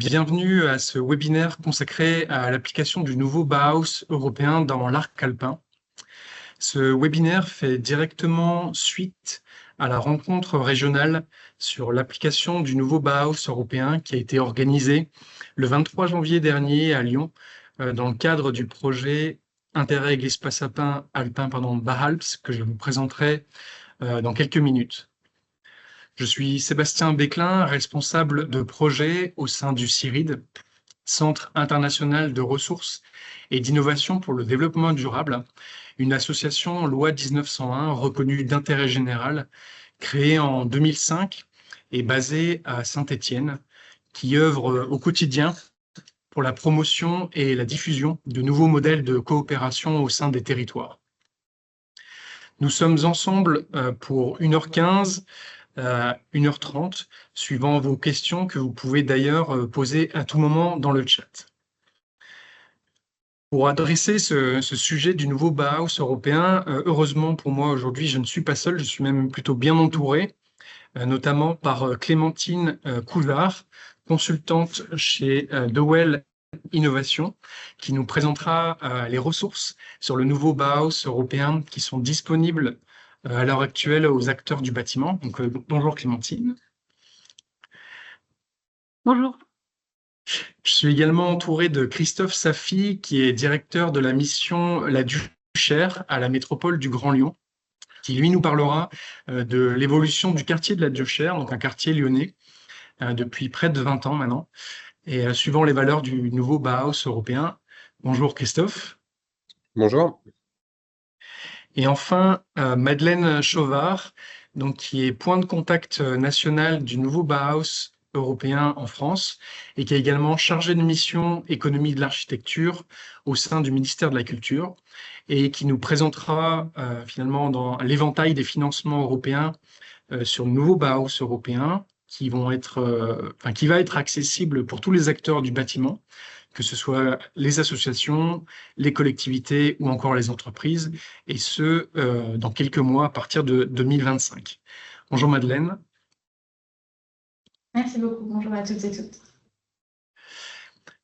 Bienvenue à ce webinaire consacré à l'application du nouveau Bauhaus européen dans l'arc alpin. Ce webinaire fait directement suite à la rencontre régionale sur l'application du nouveau Bauhaus européen qui a été organisée le 23 janvier dernier à Lyon dans le cadre du projet Interreg Espace Alpin BAHALPS que je vous présenterai dans quelques minutes. Je suis Sébastien Béclin, responsable de projet au sein du CIRID, Centre international de ressources et d'innovation pour le développement durable, une association loi 1901 reconnue d'intérêt général, créée en 2005 et basée à Saint-Étienne, qui œuvre au quotidien pour la promotion et la diffusion de nouveaux modèles de coopération au sein des territoires. Nous sommes ensemble pour 1h15, 1h30, suivant vos questions que vous pouvez d'ailleurs poser à tout moment dans le chat. Pour adresser ce sujet du nouveau Bauhaus européen, heureusement pour moi aujourd'hui, je ne suis pas seul, je suis même plutôt bien entouré, notamment par Clémentine Coulard, consultante chez Dowell Innovation, qui nous présentera les ressources sur le nouveau Bauhaus européen qui sont disponibles à l'heure actuelle aux acteurs du bâtiment. Donc, bonjour Clémentine. Bonjour. Je suis également entouré de Christophe Safi, qui est directeur de la mission La Duchère à la métropole du Grand Lyon, qui lui nous parlera de l'évolution du quartier de la Duchère, donc un quartier lyonnais, depuis près de 20 ans maintenant, et suivant les valeurs du nouveau Bauhaus européen. Bonjour Christophe. Bonjour. Et enfin, Madeleine Chauvard, donc, qui est point de contact national du nouveau Bauhaus européen en France et qui est également chargée de mission économie de l'architecture au sein du ministère de la Culture et qui nous présentera finalement dans l'éventail des financements européens sur le nouveau Bauhaus européen qui va être accessible pour tous les acteurs du bâtiment, que ce soit les associations, les collectivités ou encore les entreprises, et ce, dans quelques mois à partir de 2025. Bonjour Madeleine. Merci beaucoup, bonjour à toutes et tous.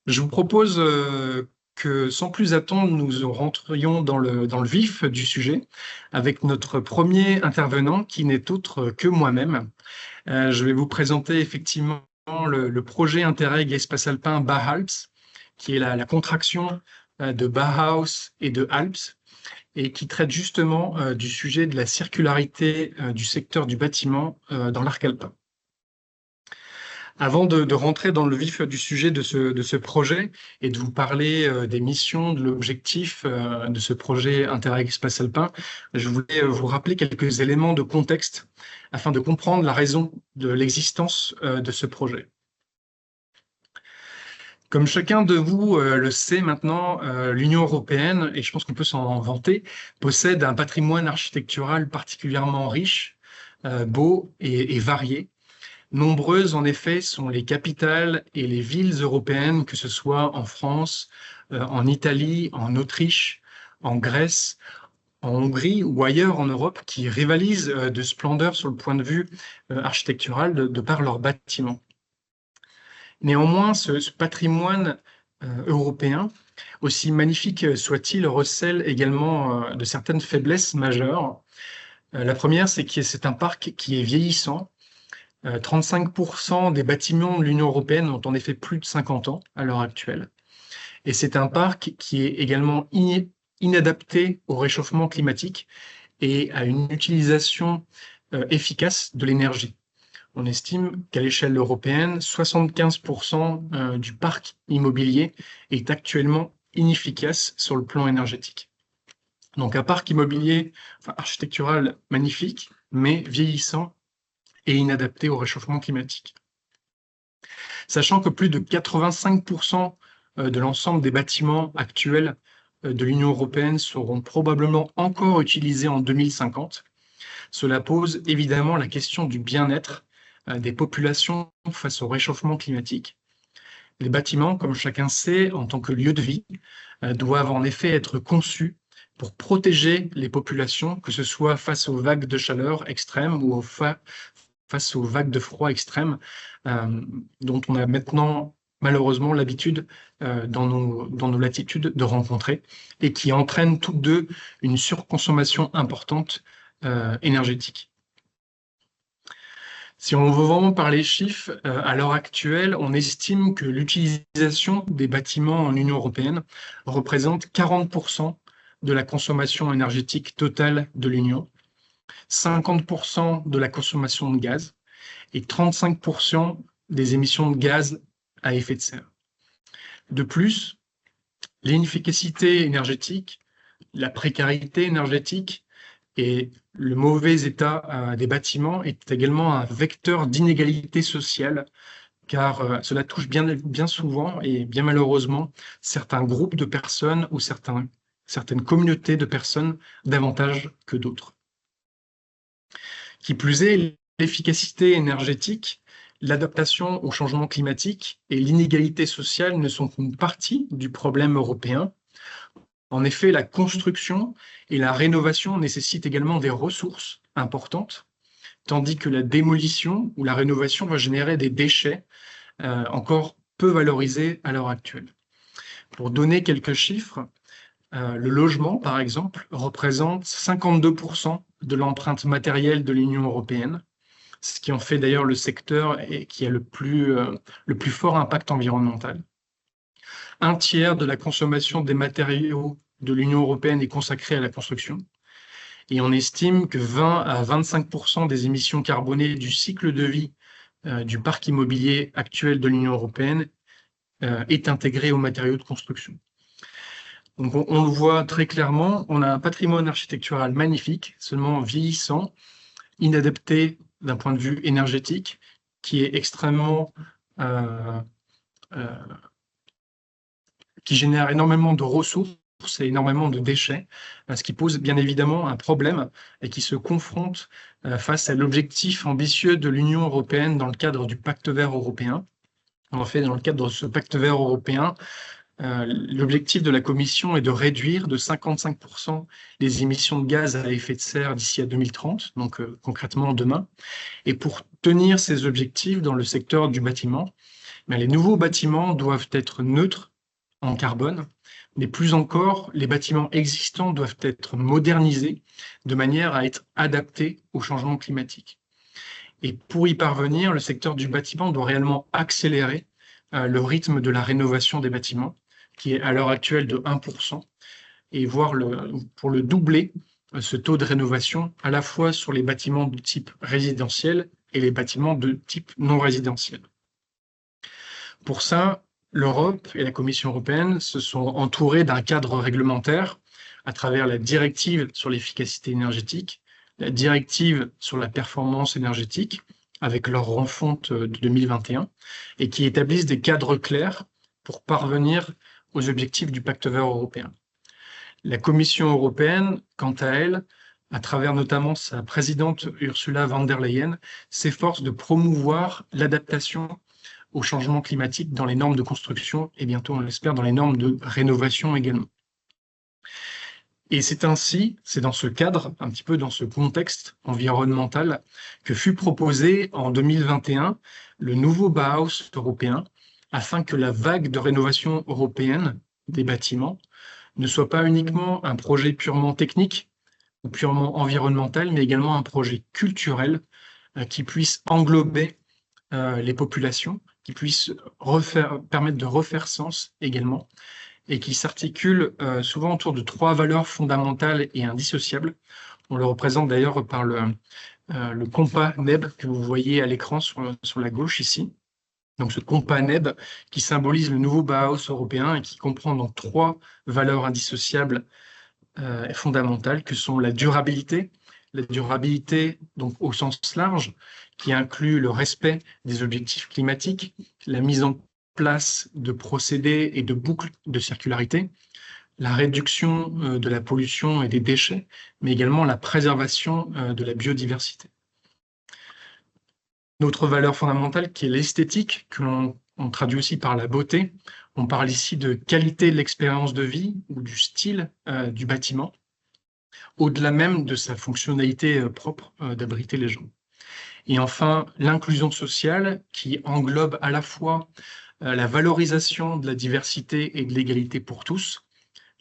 Je vous propose que sans plus attendre, nous rentrions dans le vif du sujet avec notre premier intervenant qui n'est autre que moi-même. Je vais vous présenter effectivement le projet Interreg Espace Alpin BAHALPS, qui est la contraction de Bauhaus et de Alps, et qui traite justement du sujet de la circularité du secteur du bâtiment dans l'arc alpin. Avant de rentrer dans le vif du sujet de ce projet et de vous parler des missions, de l'objectif de ce projet Interreg Espace Alpin, je voulais vous rappeler quelques éléments de contexte afin de comprendre la raison de l'existence de ce projet. Comme chacun de vous le sait maintenant, l'Union européenne, et je pense qu'on peut s'en vanter, possède un patrimoine architectural particulièrement riche, beau et varié. Nombreuses, en effet, sont les capitales et les villes européennes, que ce soit en France, en Italie, en Autriche, en Grèce, en Hongrie ou ailleurs en Europe, qui rivalisent de splendeur sur le point de vue architectural de par leurs bâtiments. Néanmoins, ce patrimoine européen, aussi magnifique soit-il, recèle également de certaines faiblesses majeures. La première, c'est que c'est un parc qui est vieillissant. 35% des bâtiments de l'Union européenne ont en effet plus de 50 ans à l'heure actuelle. Et c'est un parc qui est également inadapté au réchauffement climatique et à une utilisation efficace de l'énergie. On estime qu'à l'échelle européenne, 75% du parc immobilier est actuellement inefficace sur le plan énergétique. Donc un parc immobilier architectural magnifique, mais vieillissant et inadapté au réchauffement climatique. Sachant que plus de 85% de l'ensemble des bâtiments actuels de l'Union européenne seront probablement encore utilisés en 2050, cela pose évidemment la question du bien-être des populations face au réchauffement climatique. Les bâtiments, comme chacun sait, en tant que lieu de vie, doivent en effet être conçus pour protéger les populations, que ce soit face aux vagues de chaleur extrêmes ou face aux vagues de froid extrêmes, dont on a maintenant malheureusement l'habitude dans nos latitudes de rencontrer et qui entraînent toutes deux une surconsommation importante énergétique. Si on veut vraiment parler chiffres, à l'heure actuelle, on estime que l'utilisation des bâtiments en Union européenne représente 40% de la consommation énergétique totale de l'Union, 50% de la consommation de gaz et 35% des émissions de gaz à effet de serre. De plus, l'inefficacité énergétique, la précarité énergétique et le mauvais état des bâtiments est également un vecteur d'inégalité sociale, car cela touche bien souvent et bien malheureusement certains groupes de personnes ou certaines communautés de personnes davantage que d'autres. Qui plus est, l'efficacité énergétique, l'adaptation au changement climatique et l'inégalité sociale ne sont qu'une partie du problème européen. En effet, la construction et la rénovation nécessitent également des ressources importantes, tandis que la démolition ou la rénovation va générer des déchets encore peu valorisés à l'heure actuelle. Pour donner quelques chiffres, le logement, par exemple, représente 52% de l'empreinte matérielle de l'Union européenne, ce qui en fait d'ailleurs le secteur qui a le plus fort impact environnemental. Un tiers de la consommation des matériaux de l'Union européenne est consacrée à la construction. Et on estime que 20 à 25% des émissions carbonées du cycle de vie du parc immobilier actuel de l'Union européenne est intégré aux matériaux de construction. Donc on le voit très clairement, on a un patrimoine architectural magnifique, seulement vieillissant, inadapté d'un point de vue énergétique, qui est extrêmement qui génère énormément de ressources et énormément de déchets, ce qui pose bien évidemment un problème et qui se confronte face à l'objectif ambitieux de l'Union européenne dans le cadre du Pacte vert européen. En fait, dans le cadre de ce Pacte vert européen, l'objectif de la Commission est de réduire de 55% les émissions de gaz à effet de serre d'ici à 2030, donc concrètement demain. Et pour tenir ces objectifs dans le secteur du bâtiment, les nouveaux bâtiments doivent être neutres en carbone, mais plus encore, les bâtiments existants doivent être modernisés de manière à être adaptés au changement climatique. Et pour y parvenir, le secteur du bâtiment doit réellement accélérer le rythme de la rénovation des bâtiments, qui est à l'heure actuelle de 1%, et pour le doubler, ce taux de rénovation, à la fois sur les bâtiments de type résidentiel et les bâtiments de type non résidentiel. Pour ça, l'Europe et la Commission européenne se sont entourées d'un cadre réglementaire à travers la directive sur l'efficacité énergétique, la directive sur la performance énergétique, avec leur refonte de 2021, et qui établissent des cadres clairs pour parvenir aux objectifs du Pacte vert européen. La Commission européenne, quant à elle, à travers notamment sa présidente Ursula von der Leyen, s'efforce de promouvoir l'adaptation au changement climatique dans les normes de construction et bientôt, on l'espère, dans les normes de rénovation également. Et c'est dans ce cadre, un petit peu dans ce contexte environnemental, que fut proposé en 2021 le nouveau Bauhaus européen, afin que la vague de rénovation européenne des bâtiments ne soit pas uniquement un projet purement technique ou purement environnemental, mais également un projet culturel qui puisse englober les populations, qui puisse permettre de refaire sens également, et qui s'articule souvent autour de 3 valeurs fondamentales et indissociables. On le représente d'ailleurs par le compas NEB que vous voyez à l'écran sur la gauche ici. Donc ce compas NEB qui symbolise le nouveau Bauhaus européen et qui comprend donc 3 valeurs indissociables et fondamentales que sont la durabilité donc au sens large, qui inclut le respect des objectifs climatiques, la mise en place de procédés et de boucles de circularité, la réduction de la pollution et des déchets, mais également la préservation de la biodiversité. Notre valeur fondamentale qui est l'esthétique, que l'on traduit aussi par la beauté. On parle ici de qualité de l'expérience de vie ou du style du bâtiment, au-delà même de sa fonctionnalité propre d'abriter les gens. Et enfin, l'inclusion sociale qui englobe à la fois la valorisation de la diversité et de l'égalité pour tous,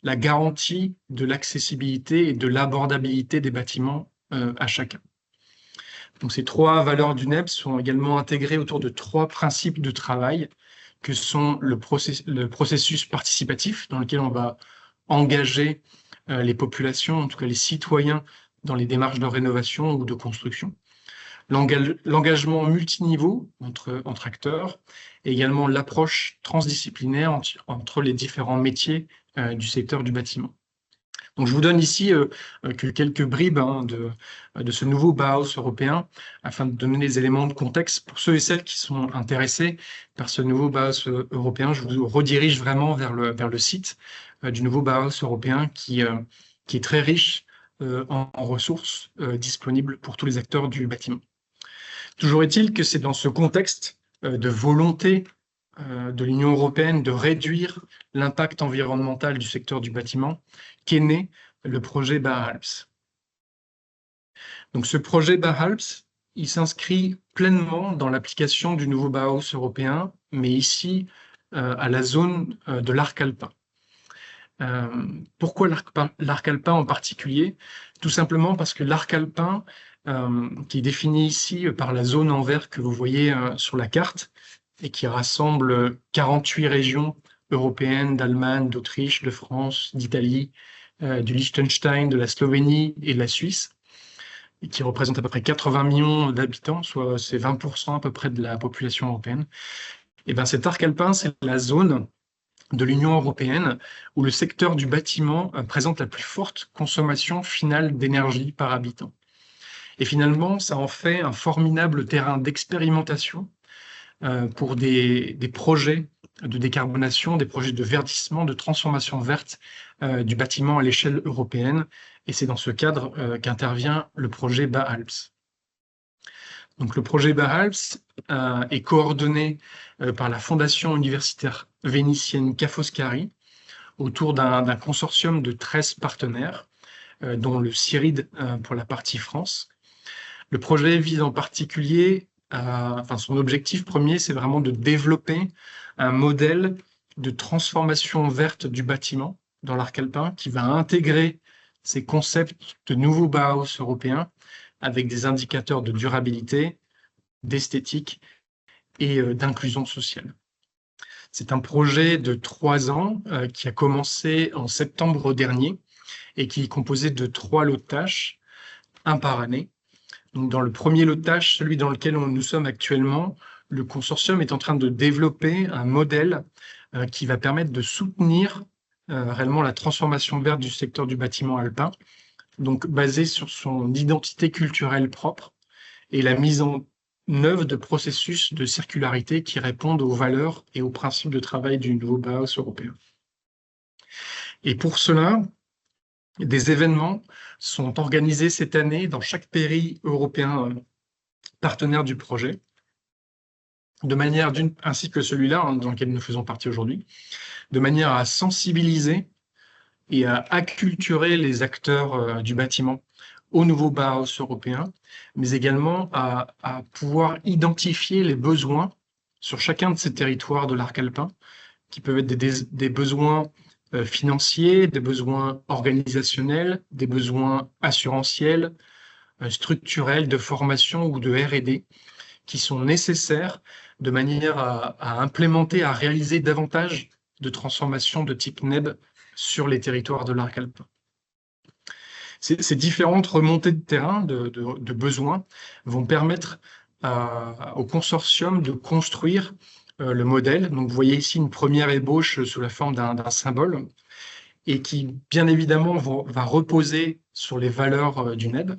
la garantie de l'accessibilité et de l'abordabilité des bâtiments à chacun. Donc, ces 3 valeurs du NEB sont également intégrées autour de 3 principes de travail que sont le processus participatif, dans lequel on va engager les populations, en tout cas les citoyens, dans les démarches de rénovation ou de construction. L'engagement multiniveau entre acteurs, et également l'approche transdisciplinaire entre les différents métiers du secteur du bâtiment. Donc, je vous donne ici que quelques bribes de ce nouveau Bauhaus européen, afin de donner les éléments de contexte. Pour ceux et celles qui sont intéressés par ce nouveau Bauhaus européen, je vous redirige vraiment vers le site du nouveau Bauhaus européen qui est très riche en ressources disponibles pour tous les acteurs du bâtiment. Toujours est-il que c'est dans ce contexte de volonté de l'Union européenne de réduire l'impact environnemental du secteur du bâtiment qu'est né le projet Bauhaus. Donc ce projet Bauhaus, il s'inscrit pleinement dans l'application du nouveau Bauhaus européen, mais ici à la zone de l'arc alpin. Pourquoi l'arc alpin en particulier? Tout simplement parce que l'arc alpin, qui est défini ici par la zone en vert que vous voyez sur la carte, et qui rassemble 48 régions européennes, d'Allemagne, d'Autriche, de France, d'Italie, du Liechtenstein, de la Slovénie et de la Suisse, et qui représente à peu près 80 millions d'habitants, soit c'est 20% à peu près de la population européenne. Et bien cet arc alpin, c'est la zone de l'Union européenne où le secteur du bâtiment présente la plus forte consommation finale d'énergie par habitant. Et finalement, ça en fait un formidable terrain d'expérimentation pour des projets de décarbonation, des projets de verdissement, de transformation verte du bâtiment à l'échelle européenne. Et c'est dans ce cadre qu'intervient le projet Bauhaus. Donc, le projet Bauhaus est coordonné par la Fondation universitaire vénitienne Ca' Foscari autour d'un consortium de 13 partenaires, dont le CIRID pour la partie France. Le projet vise en particulier son objectif premier, c'est vraiment de développer un modèle de transformation verte du bâtiment dans l'arc alpin qui va intégrer ces concepts de nouveau Bauhaus européen avec des indicateurs de durabilité, d'esthétique et d'inclusion sociale. C'est un projet de 3 ans qui a commencé en septembre dernier et qui est composé de 3 lots de tâches, un par année. Donc, dans le premier lot de tâches, celui dans lequel nous sommes actuellement, le consortium est en train de développer un modèle qui va permettre de soutenir réellement la transformation verte du secteur du bâtiment alpin, donc basé sur son identité culturelle propre et la mise en œuvre de processus de circularité qui répondent aux valeurs et aux principes de travail du nouveau Bauhaus européen. Et pour cela, des événements sont organisés cette année dans chaque pays européen partenaire du projet, de manière ainsi que celui-là dans lequel nous faisons partie aujourd'hui, de manière à sensibiliser et à acculturer les acteurs du bâtiment au nouveau Bauhaus européen, mais également à pouvoir identifier les besoins sur chacun de ces territoires de l'arc alpin, qui peuvent être des besoins financiers, des besoins organisationnels, des besoins assurantiels, structurels, de formation ou de R&D, qui sont nécessaires de manière à implémenter, à réaliser davantage de transformations de type NEB sur les territoires de l'arc alpin. Ces différentes remontées de terrain, de besoins, vont permettre au consortium de construire le modèle. Donc, vous voyez ici une première ébauche sous la forme d'un symbole et qui, bien évidemment, va reposer sur les valeurs du NEB,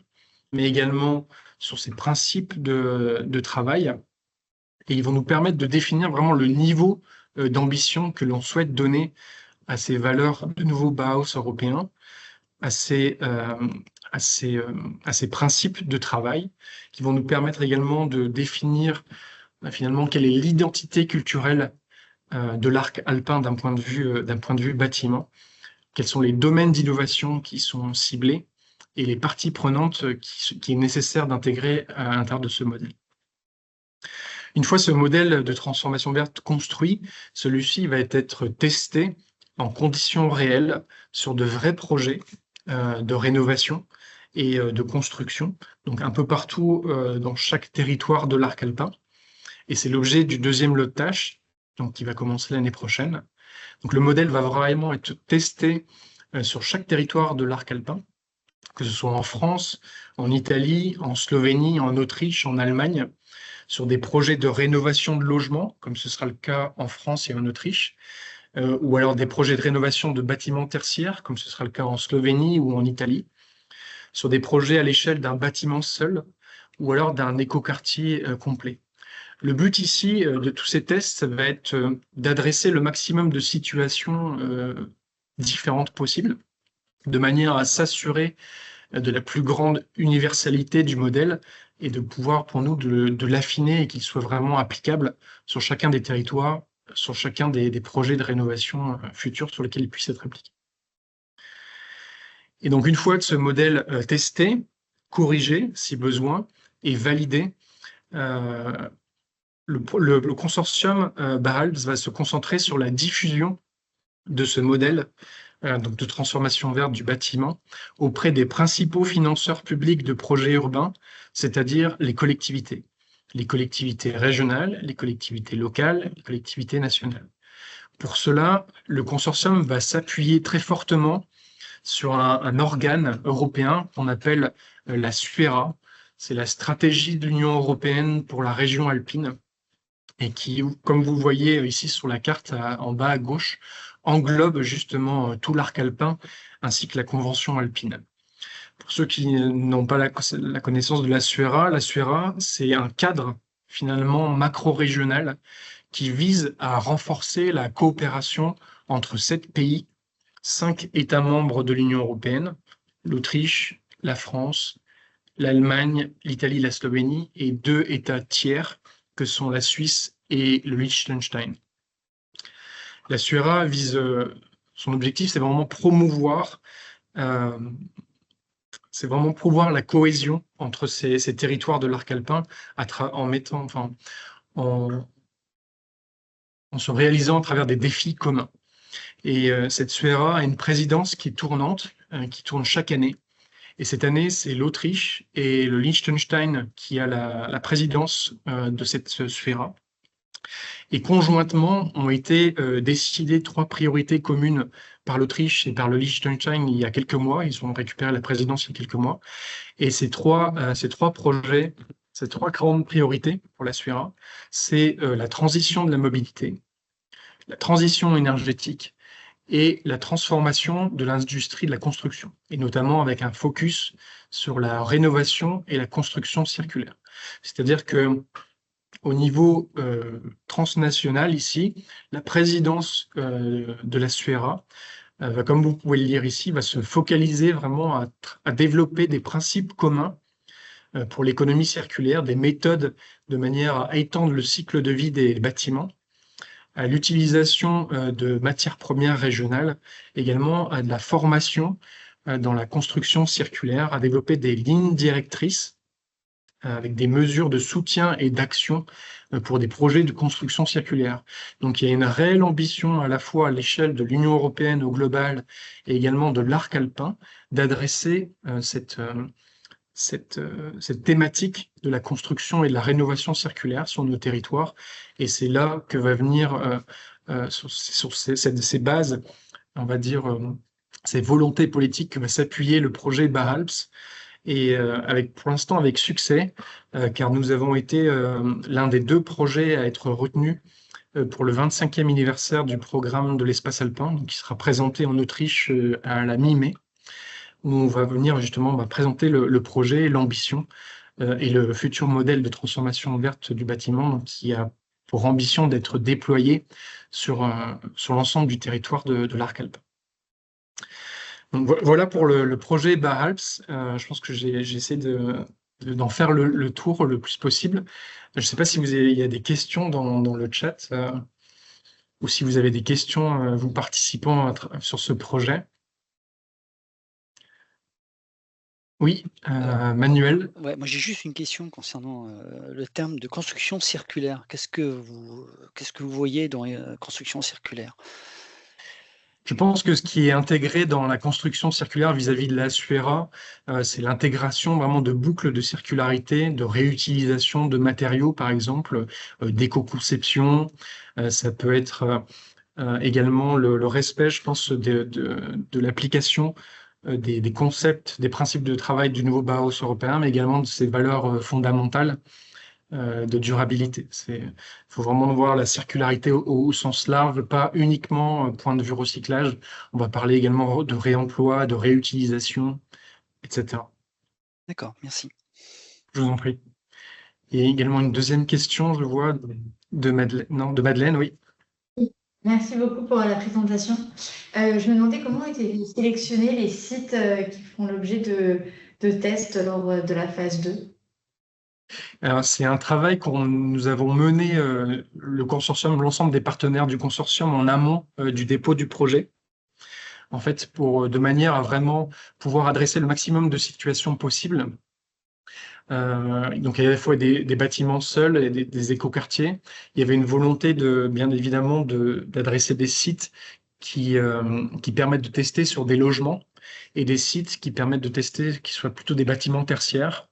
mais également sur ses principes de travail. Et ils vont nous permettre de définir vraiment le niveau d'ambition que l'on souhaite donner à ces valeurs de nouveau Bauhaus européen, à ces principes de travail qui vont nous permettre également de définir finalement quelle est l'identité culturelle de l'arc alpin d'un point de vue bâtiment, quels sont les domaines d'innovation qui sont ciblés et les parties prenantes qui est nécessaire d'intégrer à l'intérieur de ce modèle. Une fois ce modèle de transformation verte construit, celui-ci va être testé en conditions réelles sur de vrais projets de rénovation et de construction, donc un peu partout dans chaque territoire de l'arc alpin. Et c'est l'objet du deuxième lot de tâches, donc qui va commencer l'année prochaine. Donc le modèle va vraiment être testé sur chaque territoire de l'arc alpin, que ce soit en France, en Italie, en Slovénie, en Autriche, en Allemagne, sur des projets de rénovation de logements, comme ce sera le cas en France et en Autriche, ou alors des projets de rénovation de bâtiments tertiaires, comme ce sera le cas en Slovénie ou en Italie, sur des projets à l'échelle d'un bâtiment seul, ou alors d'un écoquartier complet. Le but ici de tous ces tests, ça va être d'adresser le maximum de situations différentes possibles, de manière à s'assurer de la plus grande universalité du modèle et de pouvoir pour nous de l'affiner et qu'il soit vraiment applicable sur chacun des territoires, sur chacun des projets de rénovation futurs sur lesquels il puisse être appliqué. Et donc une fois que ce modèle testé, corrigé si besoin, et validé, le consortium BARALPS va se concentrer sur la diffusion de ce modèle donc de transformation verte du bâtiment auprès des principaux financeurs publics de projets urbains, c'est-à-dire les collectivités régionales, les collectivités locales, les collectivités nationales. Pour cela, le consortium va s'appuyer très fortement sur un organe européen qu'on appelle la SUERA. C'est la stratégie de l'Union européenne pour la région alpine et qui, comme vous voyez ici sur la carte en bas à gauche, englobe justement tout l'arc alpin ainsi que la convention alpine. Pour ceux qui n'ont pas la connaissance de la SUERA, c'est un cadre finalement macro-régional qui vise à renforcer la coopération entre 7 pays, 5 États membres de l'Union européenne, l'Autriche, la France, l'Allemagne, l'Italie, la Slovénie, et 2 États tiers que sont la Suisse et le Liechtenstein. La SUERA vise, son objectif, c'est vraiment promouvoir la cohésion entre ces territoires de l'arc alpin en se réalisant à travers des défis communs. Et cette SUERA a une présidence qui est tournante, qui tourne chaque année. Et cette année, c'est l'Autriche et le Liechtenstein qui a la présidence de cette SUERA. Et conjointement ont été décidées 3 priorités communes par l'Autriche et par le Liechtenstein il y a quelques mois. Ils ont récupéré la présidence il y a quelques mois. Et ces trois projets, ces 3 grandes priorités pour la SUERA, c'est la transition de la mobilité, la transition énergétique et la transformation de l'industrie de la construction, et notamment avec un focus sur la rénovation et la construction circulaire. C'est-à-dire que au niveau transnational ici, la présidence de la SUERA, comme vous pouvez le lire ici, va se focaliser vraiment à développer des principes communs pour l'économie circulaire, des méthodes de manière à étendre le cycle de vie des bâtiments, à l'utilisation de matières premières régionales, également à de la formation dans la construction circulaire, à développer des lignes directrices avec des mesures de soutien et d'action pour des projets de construction circulaire. Donc il y a une réelle ambition à la fois à l'échelle de l'Union européenne au global et également de l'arc alpin d'adresser cette thématique de la construction et de la rénovation circulaire sur nos territoires. Et c'est là que va venir, sur ces bases, on va dire, ces volontés politiques que va s'appuyer le projet BARALPS, et pour l'instant avec succès, car nous avons été l'un des 2 projets à être retenus pour le 25e anniversaire du programme de l'espace alpin, qui sera présenté en Autriche à la mi-mai, où on va venir justement présenter le projet, l'ambition et le futur modèle de transformation verte du bâtiment, donc, qui a pour ambition d'être déployé sur l'ensemble du territoire de l'arc alpin. Donc, voilà pour le projet BARALPS. Je pense que j'ai essayé d'en faire le tour le plus possible. Je ne sais pas si il y a des questions dans le chat ou si vous avez des questions, vous participant sur ce projet. Oui, Alors, Manuel. ouais, moi j'ai juste une question concernant le terme de construction circulaire. Qu'est-ce que vous voyez dans construction circulaire? Je pense que ce qui est intégré dans la construction circulaire vis-à-vis de la SURA, c'est l'intégration vraiment de boucles de circularité, de réutilisation de matériaux, par exemple, d'éco-conception. Ça peut être également le respect, je pense, de l'application des concepts, des principes de travail du nouveau Bauhaus européen, mais également de ses valeurs fondamentales de durabilité. Il faut vraiment voir la circularité au sens large, pas uniquement point de vue recyclage. On va parler également de réemploi, de réutilisation, etc. D'accord, merci. Je vous en prie. Il y a également une deuxième question, je vois, de Madeleine. Non, de Madeleine, oui. Merci beaucoup pour la présentation. Je me demandais comment étaient sélectionnés les sites qui font l'objet de tests lors de la phase 2. Alors, c'est un travail nous avons mené, le consortium, l'ensemble des partenaires du consortium en amont du dépôt du projet. En fait, de manière à vraiment pouvoir adresser le maximum de situations possibles. Donc, il y avait à la fois des bâtiments seuls et des écoquartiers. Il y avait une volonté bien évidemment, d'adresser des sites qui permettent de tester sur des logements et des sites qui permettent de tester qui soient plutôt des bâtiments tertiaires.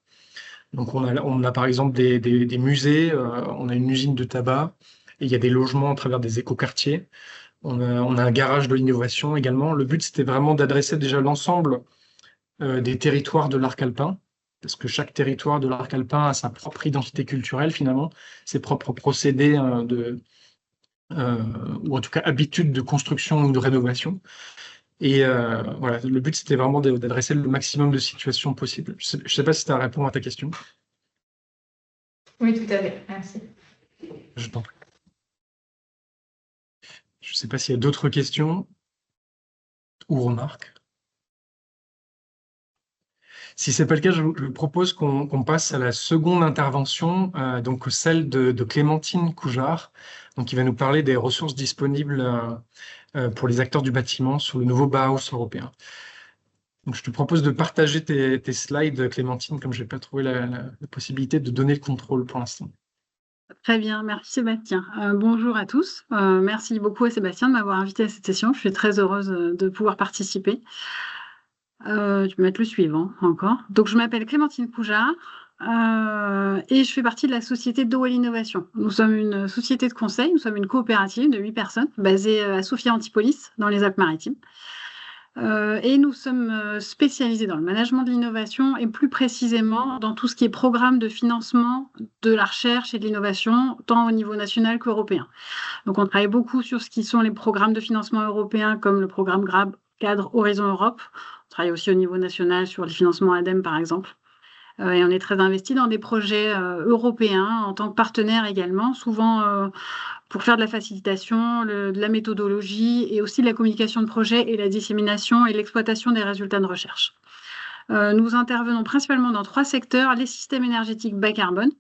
Donc, on a par exemple des musées, on a une usine de tabac et il y a des logements à travers des écoquartiers. On a un garage de l'innovation également. Le but, c'était vraiment d'adresser déjà l'ensemble des territoires de l'arc alpin, parce que chaque territoire de l'arc alpin a sa propre identité culturelle finalement, ses propres procédés ou en tout cas habitudes de construction ou de rénovation. Et voilà, le but c'était vraiment d'adresser le maximum de situations possibles. Je ne sais pas si ça répond à ta question. Oui, tout à fait. Merci. Je t'en prie. Je ne sais pas s'il y a d'autres questions ou remarques. Si ce n'est pas le cas, je vous propose qu'on passe à la seconde intervention, donc celle de Clémentine Coujard, donc qui va nous parler des ressources disponibles pour les acteurs du bâtiment sur le nouveau Bauhaus européen. Donc, je te propose de partager tes slides, Clémentine, comme je n'ai pas trouvé la possibilité de donner le contrôle pour l'instant. Très bien, merci Sébastien. Bonjour à tous. Merci beaucoup à Sébastien de m'avoir invité à cette session. Je suis très heureuse de pouvoir participer. Je vais mettre le suivant encore. Donc, je m'appelle Clémentine Coujard et je fais partie de la société Dowell Innovation. Nous sommes une société de conseil, nous sommes une coopérative de 8 personnes basée à Sophia Antipolis, dans les Alpes-Maritimes. Et nous sommes spécialisés dans le management de l'innovation et plus précisément dans tout ce qui est programme de financement de la recherche et de l'innovation, tant au niveau national qu'européen. Donc, on travaille beaucoup sur ce qui sont les programmes de financement européens comme le programme Cadre Horizon Europe. On travaille aussi au niveau national sur les financements ADEME, par exemple. Et on est très investi dans des projets européens en tant que partenaire également, souvent pour faire de la facilitation, de la méthodologie et aussi de la communication de projet et la dissémination et l'exploitation des résultats de recherche. Nous intervenons principalement dans 3 secteurs, les systèmes énergétiques bas carbone,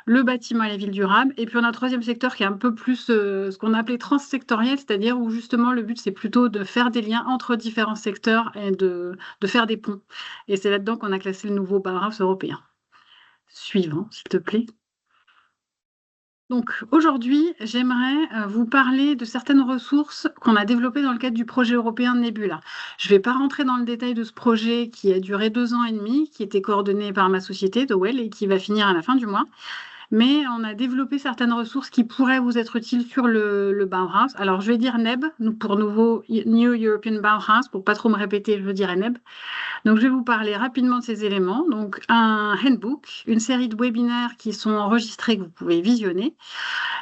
le bâtiment et les villes durables, et puis on a un troisième secteur qui est un peu plus ce qu'on a appelé transsectoriel, c'est-à-dire où justement le but c'est plutôt de faire des liens entre différents secteurs et de faire des ponts. Et c'est là-dedans qu'on a classé le nouveau Bauhaus européen. Suivant, s'il te plaît. Donc aujourd'hui, j'aimerais vous parler de certaines ressources qu'on a développées dans le cadre du projet européen Nebula. Je ne vais pas rentrer dans le détail de ce projet qui a duré 2 ans et demi, qui était coordonné par ma société, Dowell, et qui va finir à la fin du mois. Mais on a développé certaines ressources qui pourraient vous être utiles sur le Bauhaus. Alors, je vais dire NEB, pour nouveau New European Bauhaus, pour pas trop me répéter, je dirais NEB. Donc, je vais vous parler rapidement de ces éléments. Donc, un handbook, une série de webinaires qui sont enregistrés que vous pouvez visionner,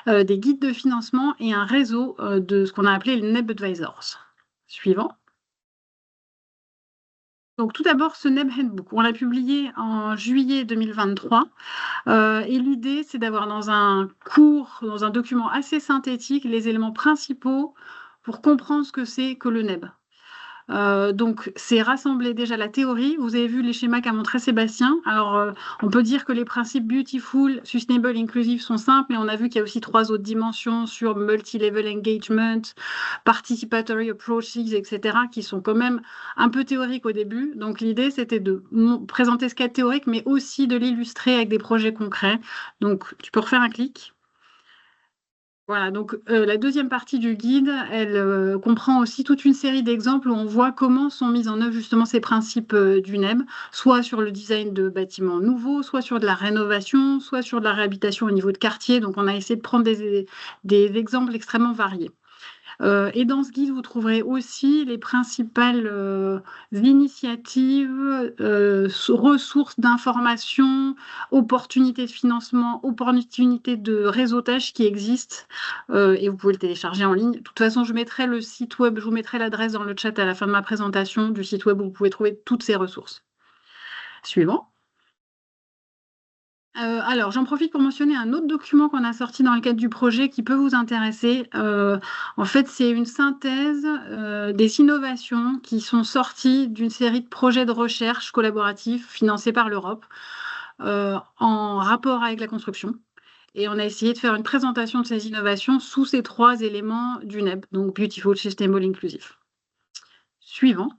des guides de financement et un réseau de ce qu'on a appelé le NEB Advisors. Suivant. Donc, tout d'abord, ce NEB Handbook, on l'a publié en juillet 2023. Et l'idée, c'est d'avoir dans un document assez synthétique, les éléments principaux pour comprendre ce que c'est que le NEB. Donc, c'est rassembler déjà la théorie. Vous avez vu les schémas qu'a montré Sébastien. Alors, on peut dire que les principes beautiful, sustainable, inclusive sont simples, mais on a vu qu'il y a aussi 3 autres dimensions sur multi-level engagement, participatory approaches, etc., qui sont quand même un peu théoriques au début. Donc, l'idée, c'était de présenter ce cadre théorique, mais aussi de l'illustrer avec des projets concrets. Donc, tu peux refaire un clic. Voilà, donc la deuxième partie du guide, elle comprend aussi toute une série d'exemples où on voit comment sont mis en œuvre justement ces principes du NEB, soit sur le design de bâtiments nouveaux, soit sur de la rénovation, soit sur de la réhabilitation au niveau de quartier. Donc on a essayé de prendre des exemples extrêmement variés. Et dans ce guide, vous trouverez aussi les principales initiatives, ressources d'information, opportunités de financement, opportunités de réseautage qui existent. Et vous pouvez le télécharger en ligne. De toute façon, je mettrai le site web, je vous mettrai l'adresse dans le chat à la fin de ma présentation du site web où vous pouvez trouver toutes ces ressources. Suivant. Alors, j'en profite pour mentionner un autre document qu'on a sorti dans le cadre du projet qui peut vous intéresser. En fait, c'est une synthèse des innovations qui sont sorties d'une série de projets de recherche collaboratifs financés par l'Europe en rapport avec la construction. Et on a essayé de faire une présentation de ces innovations sous ces 3 éléments du NEB, donc Beautiful, Sustainable, Inclusive. Suivant.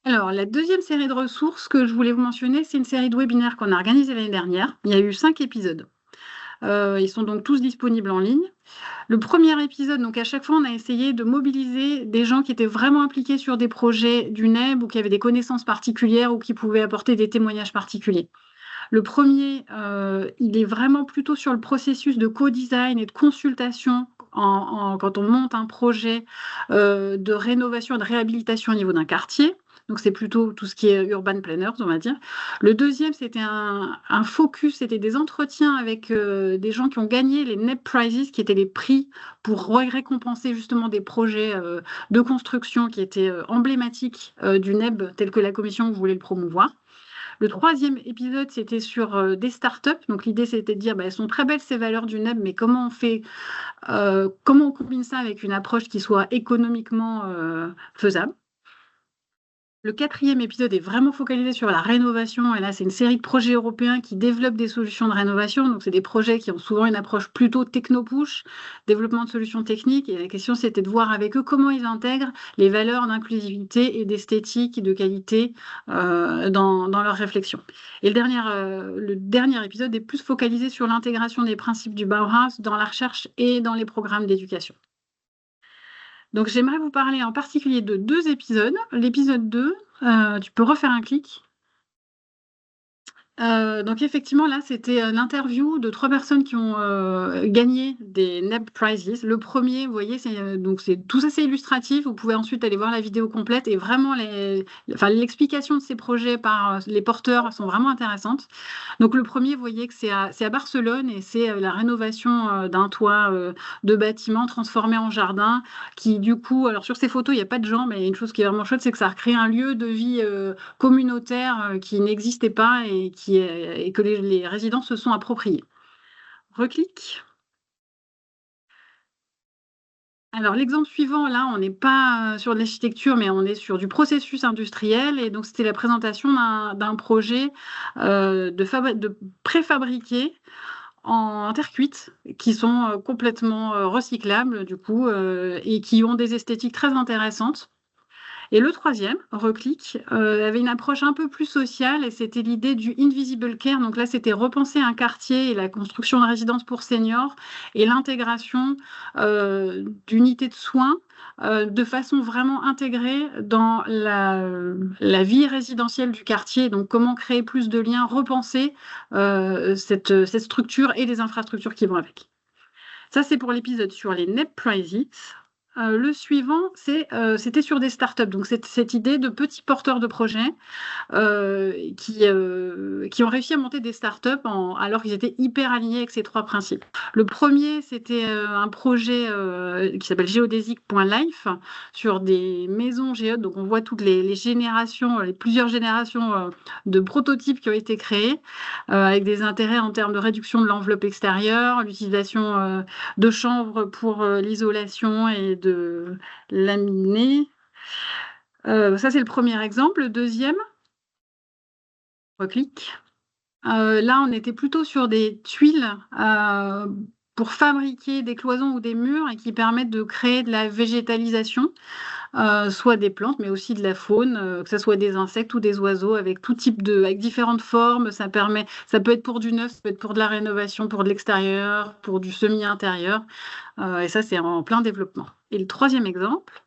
Alors, la deuxième série de ressources que je voulais vous mentionner, c'est une série de webinaires qu'on a organisée l'année dernière. Il y a eu 5 épisodes. Ils sont donc tous disponibles en ligne. Le premier épisode, donc à chaque fois, on a essayé de mobiliser des gens qui étaient vraiment impliqués sur des projets du NEB ou qui avaient des connaissances particulières ou qui pouvaient apporter des témoignages particuliers. Le premier, il est vraiment plutôt sur le processus de co-design et de consultation quand on monte un projet de rénovation et de réhabilitation au niveau d'un quartier. Donc, c'est plutôt tout ce qui est urban planners, on va dire. Le deuxième, c'était un focus, c'était des entretiens avec des gens qui ont gagné les NEB Prizes, qui étaient les prix pour récompenser justement des projets de construction qui étaient emblématiques du NEB, tel que la commission voulait le promouvoir. Le troisième épisode, c'était sur des startups. Donc, l'idée, c'était de dire, elles sont très belles ces valeurs du NEB, mais comment on combine ça avec une approche qui soit économiquement faisable. Le quatrième épisode est vraiment focalisé sur la rénovation. Et là, c'est une série de projets européens qui développent des solutions de rénovation. Donc, c'est des projets qui ont souvent une approche plutôt techno-push, développement de solutions techniques. Et la question, c'était de voir avec eux comment ils intègrent les valeurs d'inclusivité et d'esthétique et de qualité dans leur réflexion. Et le dernier épisode est plus focalisé sur l'intégration des principes du Bauhaus dans la recherche et dans les programmes d'éducation. Donc, j'aimerais vous parler en particulier de 2 épisodes. L'épisode 2, tu peux refaire un clic. Donc effectivement, là, c'était l'interview de 3 personnes qui ont gagné des NEB Prizes. Le premier, vous voyez, tout ça, c'est illustratif. Vous pouvez ensuite aller voir la vidéo complète et vraiment l'explication de ces projets par les porteurs sont vraiment intéressantes. Donc le premier, vous voyez que c'est à Barcelone et c'est la rénovation d'un toit de bâtiment transformé en jardin qui, du coup, alors sur ces photos, il n'y a pas de gens, mais une chose qui est vraiment chouette, c'est que ça a recréé un lieu de vie communautaire qui n'existait pas et que les résidents se sont appropriés. Reclique. Alors, l'exemple suivant, là, on n'est pas sur de l'architecture, mais on est sur du processus industriel. Et donc, c'était la présentation d'un projet de préfabriqués en terre cuite, qui sont complètement recyclables, du coup, et qui ont des esthétiques très intéressantes. Et le troisième, reclique, avait une approche un peu plus sociale et c'était l'idée du invisible care. Donc là, c'était repenser un quartier et la construction de résidences pour seniors et l'intégration d'unités de soins de façon vraiment intégrée dans la vie résidentielle du quartier. Donc comment créer plus de liens, repenser cette structure et les infrastructures qui vont avec. Ça, c'est pour l'épisode sur les NEB Prizes. Le suivant, c'était sur des startups. Donc, c'est cette idée de petits porteurs de projets qui ont réussi à monter des startups alors qu'ils étaient hyper alignés avec ces 3 principes. Le premier, c'était un projet qui s'appelle geodesic.life sur des maisons géodes. Donc, on voit toutes les générations, plusieurs générations de prototypes qui ont été créés avec des intérêts en termes de réduction de l'enveloppe extérieure, l'utilisation de chambres pour l'isolation et de laminer. Ça, c'est le premier exemple. Le deuxième, reclique. Là, on était plutôt sur des tuiles pour fabriquer des cloisons ou des murs et qui permettent de créer de la végétalisation, soit des plantes, mais aussi de la faune, que ce soit des insectes ou des oiseaux avec tout type avec différentes formes. Ça peut être pour du neuf, ça peut être pour de la rénovation, pour de l'extérieur, pour du semi-intérieur. Et ça, c'est en plein développement. Et le troisième exemple,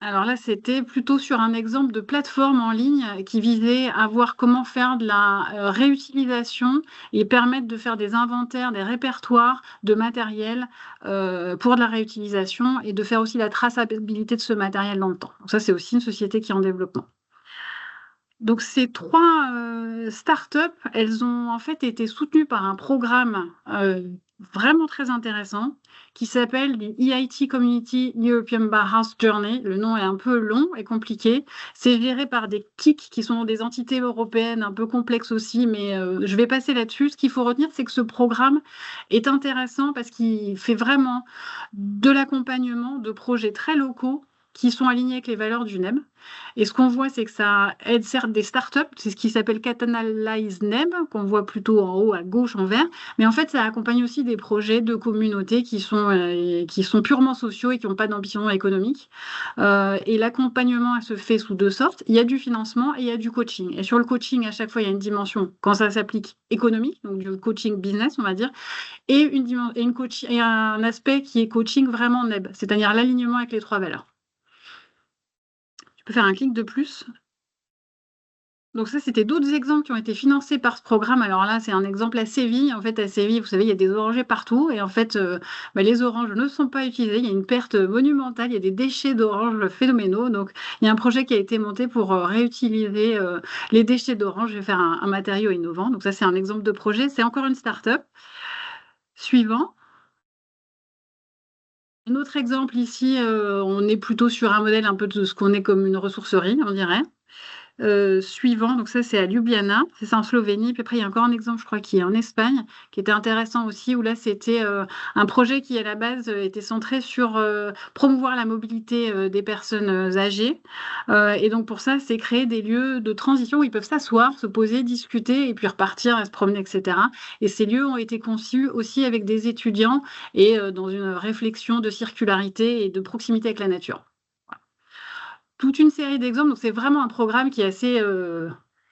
alors là, c'était plutôt sur un exemple de plateforme en ligne qui visait à voir comment faire de la réutilisation et permettre de faire des inventaires, des répertoires de matériel pour de la réutilisation et de faire aussi la traçabilité de ce matériel dans le temps. Donc ça, c'est aussi une société qui est en développement. Donc ces 3 startups, elles ont en fait été soutenues par un programme vraiment très intéressant qui s'appelle the EIT Community European Bauhaus Journey. Le nom est un peu long et compliqué. C'est géré par des KIC qui sont des entités européennes un peu complexes aussi, mais je vais passer là-dessus. Ce qu'il faut retenir, c'est que ce programme est intéressant parce qu'il fait vraiment de l'accompagnement de projets très locaux qui sont alignés avec les valeurs du NEB. Et ce qu'on voit, c'est que ça aide certes des startups, c'est ce qui s'appelle Catalyze NEB, qu'on voit plutôt en haut à gauche en vert, mais en fait, ça accompagne aussi des projets de communautés qui sont purement sociaux et qui n'ont pas d'ambition économique. Et l'accompagnement, elle se fait sous 2 sortes. Il y a du financement et il y a du coaching. Et sur le coaching, à chaque fois, il y a une dimension, quand ça s'applique, économique, donc du coaching business, on va dire, et un aspect qui est coaching vraiment NEB, c'est-à-dire l'alignement avec les 3 valeurs. Je peux faire un clic de plus. Donc ça, c'était d'autres exemples qui ont été financés par ce programme. Alors là, c'est un exemple à Séville. En fait, à Séville, vous savez, il y a des orangers partout. Et en fait, les oranges ne sont pas utilisées. Il y a une perte monumentale. Il y a des déchets d'oranges phénoménaux. Donc, il y a un projet qui a été monté pour réutiliser les déchets d'oranges et faire un matériau innovant. Donc ça, c'est un exemple de projet. C'est encore une start-up. Suivant. Un autre exemple ici, on est plutôt sur un modèle un peu de ce qu'on est comme une ressourcerie, on dirait. Suivant, donc ça c'est à Ljubljana, c'est ça en Slovénie. Puis après il y a encore un exemple, je crois, qui est en Espagne, qui était intéressant aussi, où là c'était un projet qui à la base était centré sur promouvoir la mobilité des personnes âgées. Et donc pour ça, c'est créer des lieux de transition où ils peuvent s'asseoir, se poser, discuter et puis repartir, se promener, etc. Et ces lieux ont été conçus aussi avec des étudiants et dans une réflexion de circularité et de proximité avec la nature. Toute une série d'exemples. Donc, c'est vraiment un programme qui est assez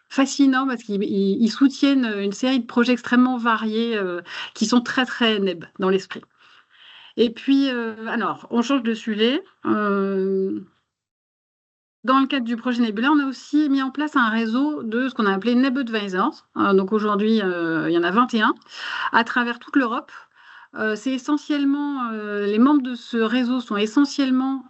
fascinant parce qu'ils soutiennent une série de projets extrêmement variés qui sont très, très NEB dans l'esprit. Et puis, alors, on change de sujet. Dans le cadre du projet Nebula, on a aussi mis en place un réseau de ce qu'on a appelé NEB Advisors. Donc aujourd'hui, il y en a 21 à travers toute l'Europe. C'est essentiellement, les membres de ce réseau sont essentiellement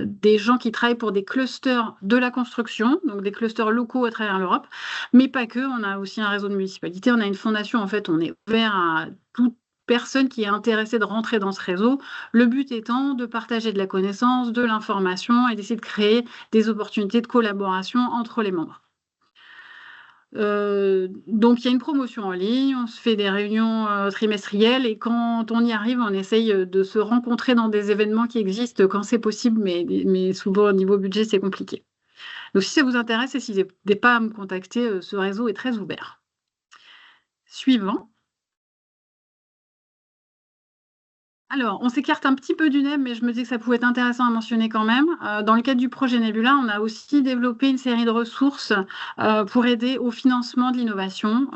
des gens qui travaillent pour des clusters de la construction, donc des clusters locaux à travers l'Europe, mais pas que. On a aussi un réseau de municipalités, on a une fondation. En fait, on est ouvert à toute personne qui est intéressée de rentrer dans ce réseau. Le but étant de partager de la connaissance, de l'information et d'essayer de créer des opportunités de collaboration entre les membres. Donc il y a une promotion en ligne, on se fait des réunions trimestrielles et quand on y arrive, on essaye de se rencontrer dans des événements qui existent quand c'est possible, mais souvent au niveau budget, c'est compliqué. Donc si ça vous intéresse, n'hésitez pas à me contacter, ce réseau est très ouvert. Suivant. Alors, on s'écarte un petit peu du NEB, mais je me dis que ça pouvait être intéressant à mentionner quand même. Dans le cadre du projet Nebula, on a aussi développé une série de ressources pour aider au financement de l'innovation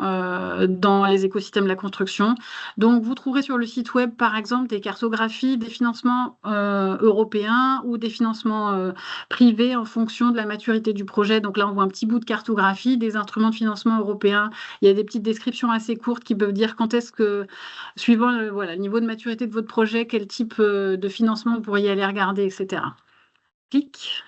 dans les écosystèmes de la construction. Donc, vous trouverez sur le site web, par exemple, des cartographies, des financements européens ou des financements privés en fonction de la maturité du projet. Donc là, on voit un petit bout de cartographie, des instruments de financement européens. Il y a des petites descriptions assez courtes qui peuvent dire quand est-ce que, suivant le niveau de maturité de votre projet, quel type de financement vous pourriez aller regarder, etc. Clic.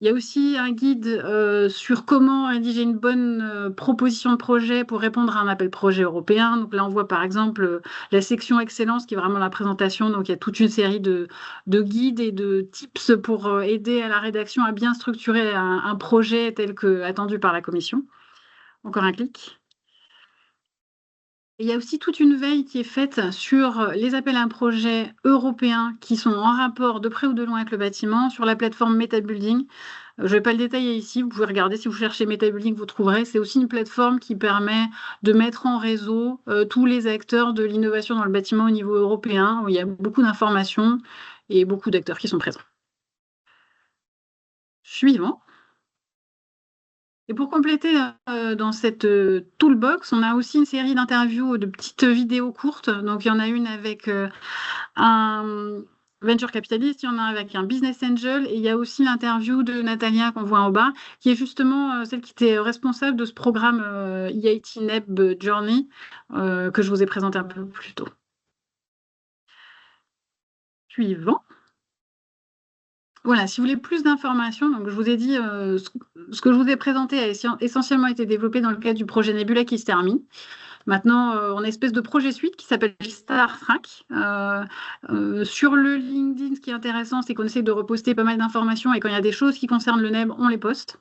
Il y a aussi un guide sur comment rédiger une bonne proposition de projet pour répondre à un appel projet européen. Donc là, on voit par exemple la section Excellence qui est vraiment la présentation. Donc il y a toute une série de guides et de tips pour aider à la rédaction à bien structurer un projet tel que attendu par la Commission. Encore un clic. Et il y a aussi toute une veille qui est faite sur les appels à projets européens qui sont en rapport de près ou de loin avec le bâtiment sur la plateforme MetaBuilding. Je ne vais pas le détailler ici, vous pouvez regarder si vous cherchez MetaBuilding, vous trouverez. C'est aussi une plateforme qui permet de mettre en réseau tous les acteurs de l'innovation dans le bâtiment au niveau européen, où il y a beaucoup d'informations et beaucoup d'acteurs qui sont présents. Suivant. Et pour compléter dans cette toolbox, on a aussi une série d'interviews, de petites vidéos courtes. Donc, il y en a une avec un venture capitaliste, il y en a avec un business angel, et il y a aussi l'interview de Natalia qu'on voit en bas, qui est justement celle qui était responsable de ce programme EIT NEB Journey que je vous ai présenté un peu plus tôt. Suivant. Voilà, si vous voulez plus d'informations, donc je vous ai dit, ce que je vous ai présenté a essentiellement été développé dans le cadre du projet Nebula qui se termine. Maintenant, on a une espèce de projet suite qui s'appelle Star Track. Sur le LinkedIn, ce qui est intéressant, c'est qu'on essaie de reposter pas mal d'informations et quand il y a des choses qui concernent le NEB, on les poste.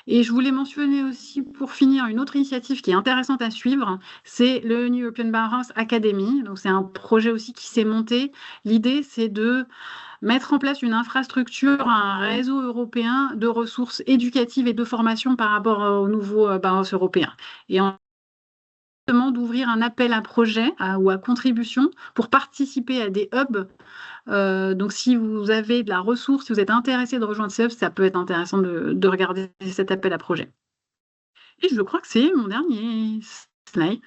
Et je voulais mentionner aussi, pour finir, une autre initiative qui est intéressante à suivre, c'est le New European Bauhaus Academy. Donc, c'est un projet aussi qui s'est monté. L'idée, c'est de mettre en place une infrastructure, un réseau européen de ressources éducatives et de formation par rapport au nouveau Bauhaus européen. Et d'ouvrir un appel à projet ou à contribution pour participer à des hubs. Donc, si vous avez de la ressource, si vous êtes intéressé de rejoindre ces hubs, ça peut être intéressant de regarder cet appel à projet. Et je crois que c'est mon dernier slide.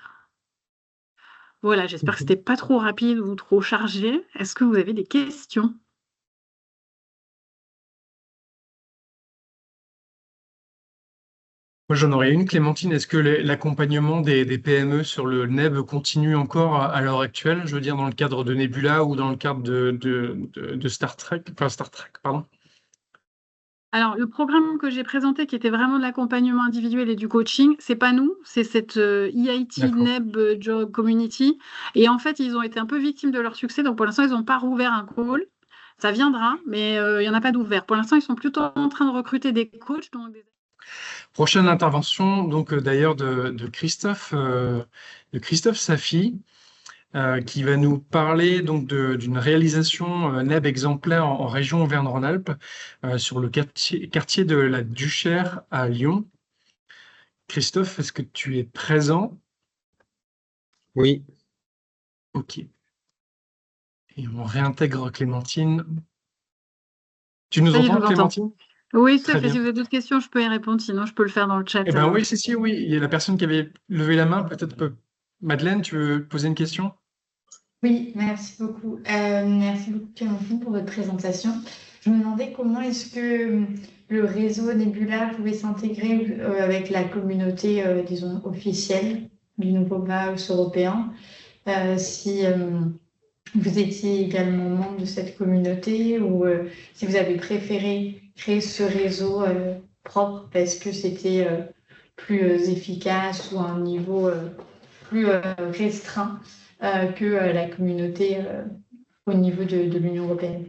Voilà, j'espère que c'était pas trop rapide ou trop chargé. Est-ce que vous avez des questions? Moi, j'en aurais une, Clémentine. Est-ce que l'accompagnement des PME sur le NEB continue encore à l'heure actuelle, je veux dire dans le cadre de Nebula ou dans le cadre de Star Trek, pardon. Alors, le programme que j'ai présenté, qui était vraiment de l'accompagnement individuel et du coaching, c'est pas nous, c'est cette EIT NEB Job Community. Et en fait, ils ont été un peu victimes de leur succès. Donc, pour l'instant, ils n'ont pas rouvert un call. Ça viendra, mais il n'y en a pas d'ouvert. Pour l'instant, ils sont plutôt en train de recruter des coachs. Donc Prochaine intervention, donc d'ailleurs de Christophe Safi, qui va nous parler donc d'une réalisation NEB exemplaire en région Auvergne-Rhône-Alpes sur le quartier de la Duchère à Lyon. Christophe, est-ce que tu es présent? Oui. Ok. Et on réintègre Clémentine. Tu nous entends, Clémentine? Oui, tout à fait. Si vous avez d'autres questions, je peux y répondre. Sinon, je peux le faire dans le chat. Eh bien oui, oui. Il y a la personne qui avait levé la main. Peut-être Madeleine, tu veux poser une question? Oui, merci beaucoup. Merci beaucoup, Clémentine, pour votre présentation. Je me demandais comment est-ce que le réseau Nebula pouvait s'intégrer avec la communauté, disons, officielle du nouveau Bauhaus européen. Si vous étiez également membre de cette communauté ou si vous avez préféré créer ce réseau propre parce que c'était plus efficace ou à un niveau plus restreint que la communauté au niveau de l'Union européenne.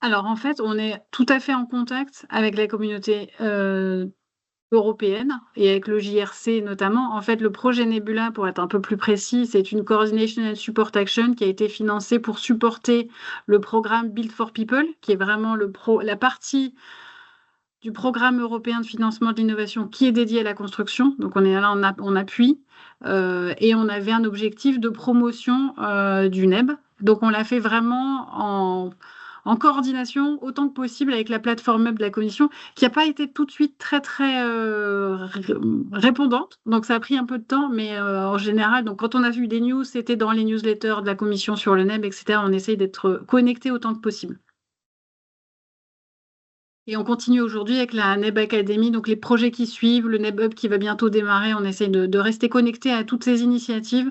Alors, en fait, on est tout à fait en contact avec la communauté européenne et avec le JRC notamment. En fait, le projet Nebula, pour être un peu plus précis, c'est une Coordination and Support Action qui a été financée pour supporter le programme Build for People, qui est vraiment la partie du programme européen de financement de l'innovation qui est dédié à la construction. Donc, on est là en appui et on avait un objectif de promotion du NEB. Donc, on l'a fait vraiment en coordination autant que possible avec la plateforme web de la Commission, qui n'a pas été tout de suite très répondante. Donc, ça a pris un peu de temps, mais en général, donc, quand on a vu des news, c'était dans les newsletters de la Commission sur le NEB, etc. On essaye d'être connecté autant que possible. Et on continue aujourd'hui avec la NEB Academy, donc les projets qui suivent, le NEB Hub qui va bientôt démarrer. On essaye de rester connecté à toutes ces initiatives,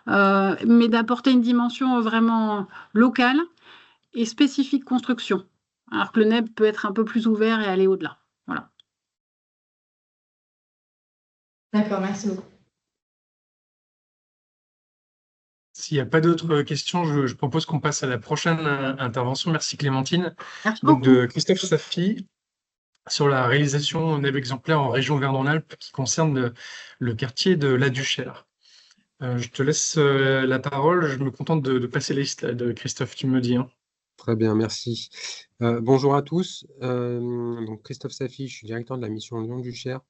mais d'apporter une dimension vraiment locale et spécifique construction, alors que le NEB peut être un peu plus ouvert et aller au-delà. Voilà. D'accord, merci beaucoup. S'il n'y a pas d'autres questions, je propose qu'on passe à la prochaine intervention. Merci Clémentine. Merci donc beaucoup. de Christophe Safi sur la réalisation NEB exemplaire en région Auvergne-Rhône-Alpes qui concerne le quartier de la Duchère. Je te laisse la parole. Je me contente de passer les slides, Christophe, tu me dis, hein. Très bien, merci. Bonjour à tous. Donc Christophe Safi, je suis directeur de la mission Lyon-Duchère,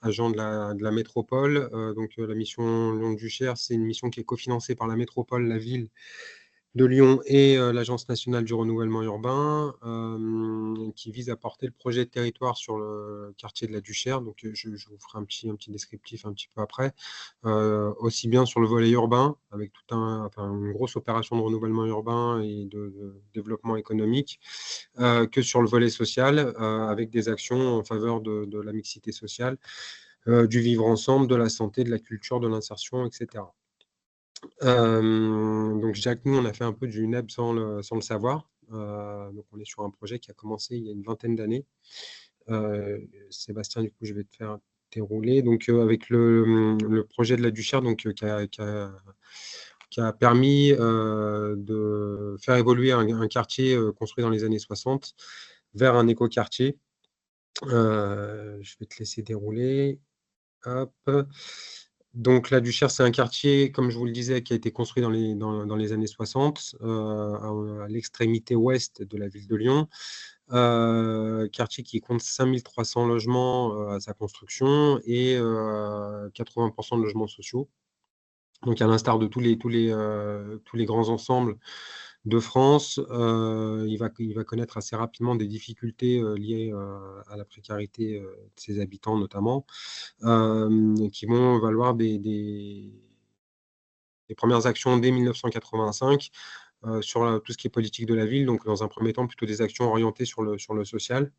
agent de la métropole. La mission Lyon-Duchère, c'est une mission qui est cofinancée par la métropole, la ville de Lyon et l'Agence nationale du renouvellement urbain, qui vise à porter le projet de territoire sur le quartier de la Duchère. Donc, je vous ferai un petit descriptif un petit peu après. Aussi bien sur le volet urbain, avec une grosse opération de renouvellement urbain et de développement économique, que sur le volet social, avec des actions en faveur de la mixité sociale, du vivre ensemble, de la santé, de la culture, de l'insertion, etc. Donc Jacques, nous, on a fait un peu du NEB sans le savoir. Donc on est sur un projet qui a commencé il y a une vingtaine d'années. Sébastien, du coup, je vais te faire dérouler. Donc avec le projet de la Duchère, donc qui a permis de faire évoluer un quartier construit dans les années 60 vers un écoquartier. Je vais te laisser dérouler. Hop. Donc la Duchère, c'est un quartier, comme je vous le disais, qui a été construit dans les années 60, à l'extrémité ouest de la ville de Lyon. Quartier qui compte 5300 logements à sa construction et 80% de logements sociaux. Donc à l'instar de tous les grands ensembles de France, il va connaître assez rapidement des difficultés liées à la précarité de ses habitants notamment, qui vont valoir des premières actions dès 1985 sur tout ce qui est politique de la ville. Donc dans un premier temps, plutôt des actions orientées sur le social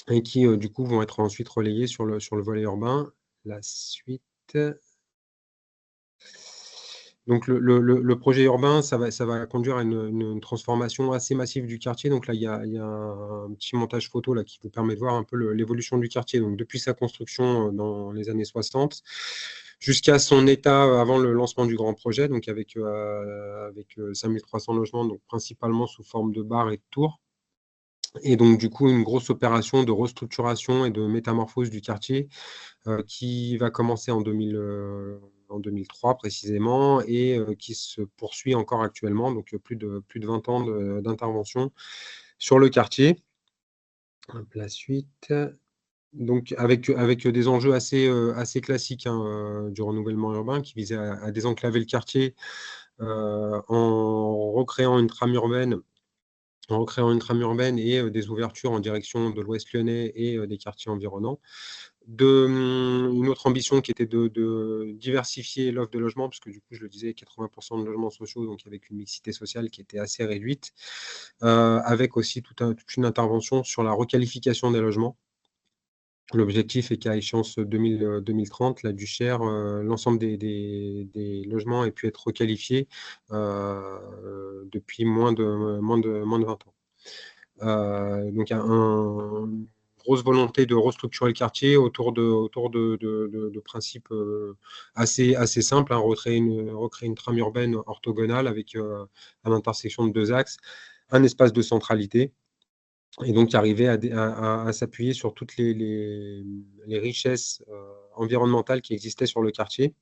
et qui du coup vont être ensuite relayées sur le volet urbain. La suite. Donc le projet urbain, ça va conduire à une transformation assez massive du quartier. Donc là, il y a un petit montage photo là, qui vous permet de voir un peu l'évolution du quartier. Donc depuis sa construction dans les années 60 jusqu'à son état avant le lancement du grand projet, donc avec 5300 logements, donc principalement sous forme de bars et de tours. Et donc du coup, une grosse opération de restructuration et de métamorphose du quartier qui va commencer en 2003 précisément et qui se poursuit encore actuellement, donc plus de 20 ans d'intervention sur le quartier. Hop, la suite. Donc avec des enjeux assez classiques du renouvellement urbain qui visait à désenclaver le quartier en recréant une trame urbaine et des ouvertures en direction de l'Ouest lyonnais et des quartiers environnants. Une autre ambition qui était de diversifier l'offre de logement, puisque du coup, je le disais, 80% de logements sociaux, donc avec une mixité sociale qui était assez réduite, avec aussi toute une intervention sur la requalification des logements. L'objectif est qu'à échéance 2030, la Duchère, l'ensemble des logements ait pu être requalifiés depuis moins de 20 ans. Donc, une grosse volonté de restructurer le quartier autour de principes assez simples, hein, recréer une trame urbaine orthogonale avec, à l'intersection de deux axes, un espace de centralité, et donc arriver à s'appuyer sur toutes les richesses environnementales qui existaient sur le quartier,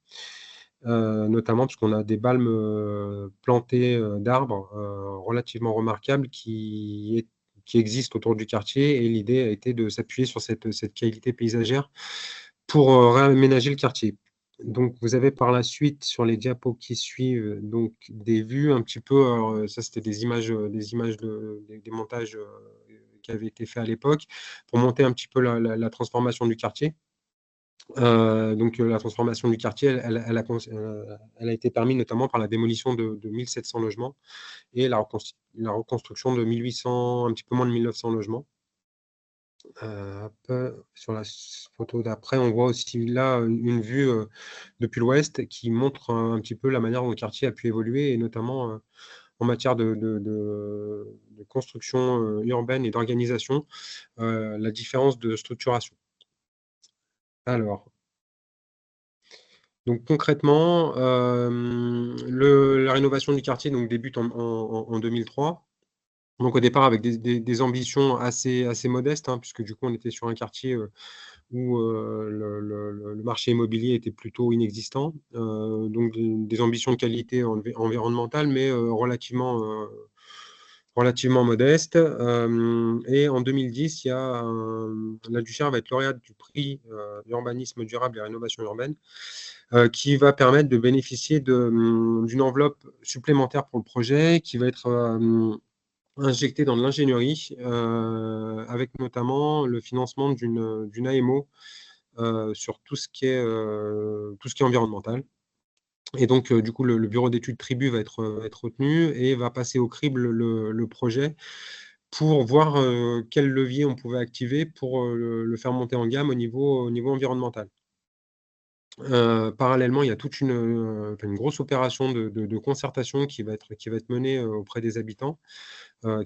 notamment parce qu'on a des balmes plantés d'arbres relativement remarquables qui existent autour du quartier, et l'idée a été de s'appuyer sur cette qualité paysagère pour réaménager le quartier. Donc, vous avez par la suite, sur les diapos qui suivent, donc des vues un petit peu, alors, ça c'était des images des montages qui avaient été faits à l'époque, pour monter un petit peu la transformation du quartier. La transformation du quartier, elle a été permise notamment par la démolition de 1700 logements et la reconstruction de 1800, un petit peu moins de 1900 logements. Sur la photo d'après, on voit aussi là une vue depuis l'ouest qui montre un petit peu la manière dont le quartier a pu évoluer, et notamment en matière de construction urbaine et d'organisation, la différence de structuration. Alors, donc concrètement, la rénovation du quartier donc, débute en 2003. Donc au départ avec des ambitions assez modestes, hein, puisque du coup on était sur un quartier où le marché immobilier était plutôt inexistant. Donc des ambitions de qualité environnementale, mais relativement modeste. Et en 2010, la Duchère va être lauréate du prix Urbanisme durable et rénovation urbaine, qui va permettre de bénéficier d'une enveloppe supplémentaire pour le projet, qui va être injectée dans de l'ingénierie, avec notamment le financement d'une AMO sur tout ce qui est environnemental. Et donc, du coup, le bureau d'études Tribu va être retenu et va passer au crible le projet pour voir quel levier on pouvait activer pour le faire monter en gamme au niveau environnemental. Parallèlement, il y a toute une grosse opération de concertation qui va être menée auprès des habitants,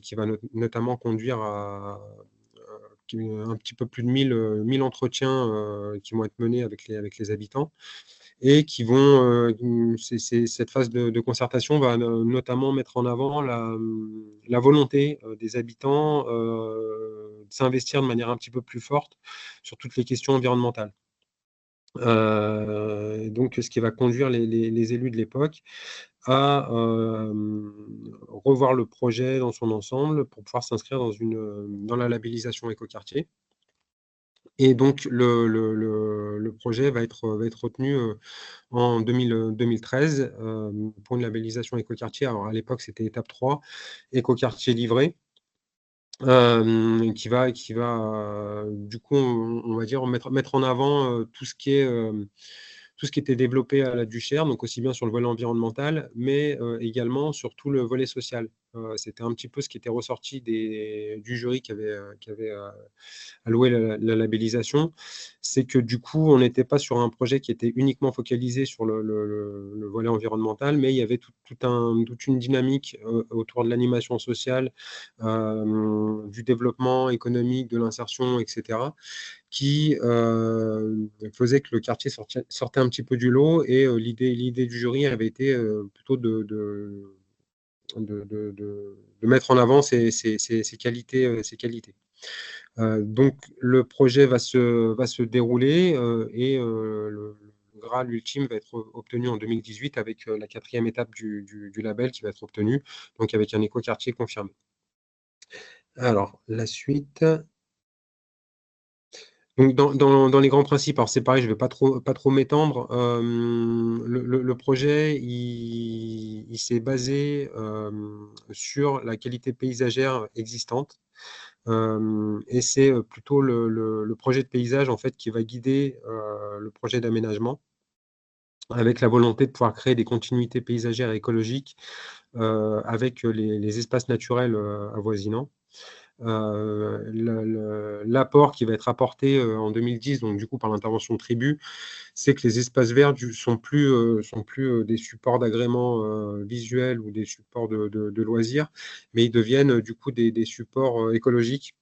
qui va notamment conduire à un petit peu plus de 1000 entretiens qui vont être menés avec les habitants, et qui vont, cette phase de concertation va notamment mettre en avant la volonté des habitants de s'investir de manière un petit peu plus forte sur toutes les questions environnementales. Donc, ce qui va conduire les élus de l'époque à revoir le projet dans son ensemble pour pouvoir s'inscrire dans la labellisation écoquartier. Et donc, le projet va être retenu en 2013 pour une labellisation écoquartier. Alors, à l'époque, c'était étape 3, écoquartier livré, qui va du coup, on va dire, mettre en avant tout ce qui était développé à la Duchère, donc aussi bien sur le volet environnemental, mais également sur tout le volet social. C'était un petit peu ce qui était ressorti du jury qui avait alloué la labellisation. C'est que du coup, on n'était pas sur un projet qui était uniquement focalisé sur le volet environnemental, mais il y avait toute une dynamique autour de l'animation sociale, du développement économique, de l'insertion, etc., qui faisait que le quartier sortait un petit peu du lot. Et l'idée du jury avait été plutôt de mettre en avant ces qualités. Donc, le projet va se dérouler et le Graal ultime va être obtenu en 2018 avec la 4e étape du label qui va être obtenue, donc avec un écoquartier confirmé. Alors, la suite. Donc, dans les grands principes, alors c'est pareil, je ne vais pas trop m'étendre. Le projet, il s'est basé sur la qualité paysagère existante. Et c'est plutôt le projet de paysage en fait qui va guider le projet d'aménagement, avec la volonté de pouvoir créer des continuités paysagères et écologiques avec les espaces naturels avoisinants. L'apport qui va être apporté en 2010, donc du coup par l'intervention de Tribu, c'est que les espaces verts sont plus des supports d'agrément visuel ou des supports de loisirs, mais ils deviennent du coup des supports écologiques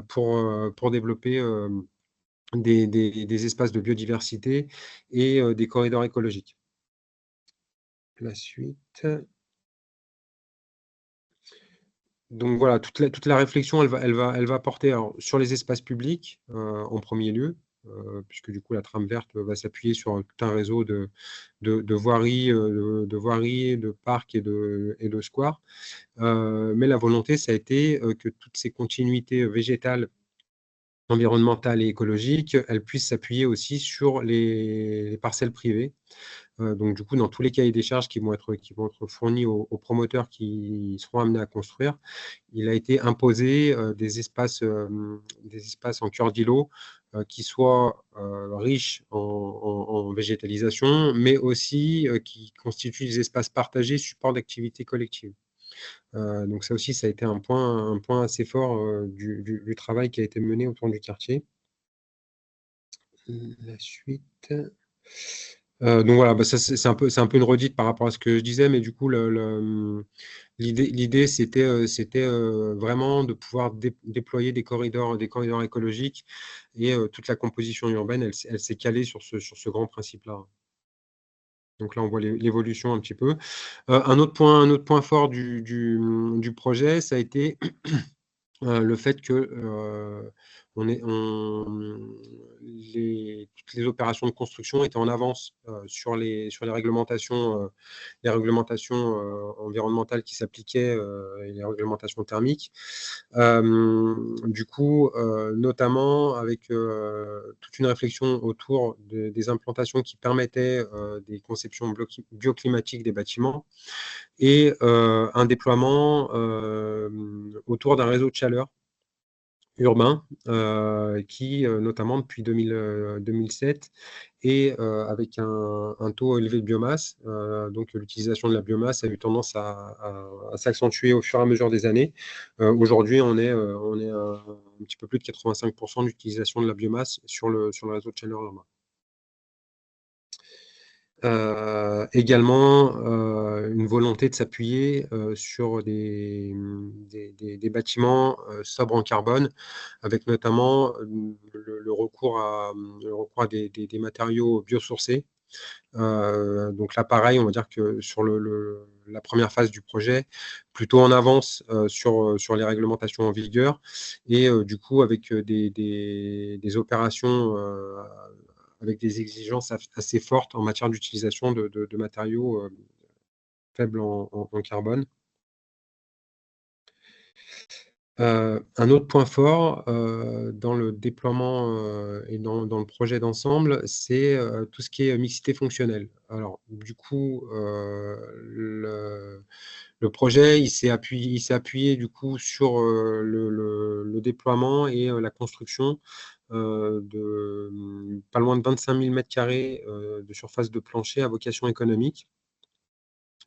pour développer des espaces de biodiversité et des corridors écologiques. La suite. Donc voilà, toute la réflexion, elle va porter sur les espaces publics en premier lieu, puisque du coup la trame verte va s'appuyer sur tout un réseau de voiries, de parcs et de squares. Mais la volonté, ça a été que toutes ces continuités végétales, environnementales et écologiques, elles puissent s'appuyer aussi sur les parcelles privées. Donc, du coup, dans tous les cahiers des charges qui vont être fournis aux promoteurs qui seront amenés à construire, il a été imposé des espaces en cœur d'îlot qui soient riches en végétalisation, mais aussi qui constituent des espaces partagés, supports d'activité collective. Donc ça aussi, ça a été un point assez fort du travail qui a été mené autour du quartier. La suite. Donc voilà, ça c'est un peu une redite par rapport à ce que je disais, mais du coup l'idée c'était vraiment de pouvoir déployer des corridors écologiques, et toute la composition urbaine elle s'est calée sur ce grand principe-là. Donc là on voit l'évolution un petit peu. Un autre point fort du projet, ça a été le fait que toutes les opérations de construction étaient en avance sur les réglementations environnementales qui s'appliquaient et les réglementations thermiques. Du coup, notamment avec toute une réflexion autour des implantations qui permettaient des conceptions bioclimatiques des bâtiments et un déploiement autour d'un réseau de chaleur urbain qui, notamment depuis 2007, et avec un taux élevé de biomasse. Donc l'utilisation de la biomasse a eu tendance à s'accentuer au fur et à mesure des années. Aujourd'hui, on est à un petit peu plus de 85% d'utilisation de la biomasse sur le réseau de chaleur urbain. Également, une volonté de s'appuyer sur des bâtiments sobres en carbone, avec notamment le recours à des matériaux biosourcés. Donc là, pareil, on va dire que sur la première phase du projet, plutôt en avance sur les réglementations en vigueur, et du coup, avec des opérations avec des exigences assez fortes en matière d'utilisation de matériaux faibles en carbone. Un autre point fort dans le déploiement et dans le projet d'ensemble, c'est tout ce qui est mixité fonctionnelle. Alors, du coup, le projet, il s'est appuyé du coup sur le déploiement et la construction de pas loin de 25 000 m² de surface de plancher à vocation économique.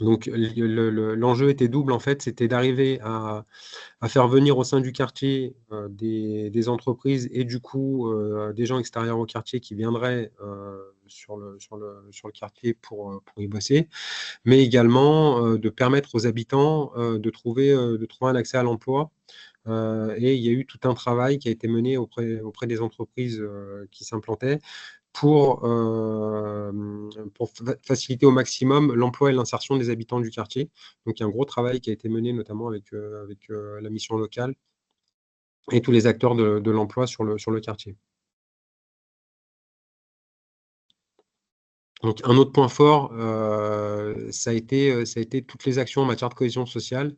Donc, l'enjeu était double, en fait, c'était d'arriver à faire venir au sein du quartier des entreprises et du coup des gens extérieurs au quartier qui viendraient sur le quartier pour y bosser, mais également de permettre aux habitants de trouver un accès à l'emploi. Et il y a eu tout un travail qui a été mené auprès des entreprises qui s'implantaient pour faciliter au maximum l'emploi et l'insertion des habitants du quartier. Donc, il y a un gros travail qui a été mené, notamment avec la mission locale et tous les acteurs de l'emploi sur le quartier. Donc, un autre point fort, ça a été toutes les actions en matière de cohésion sociale.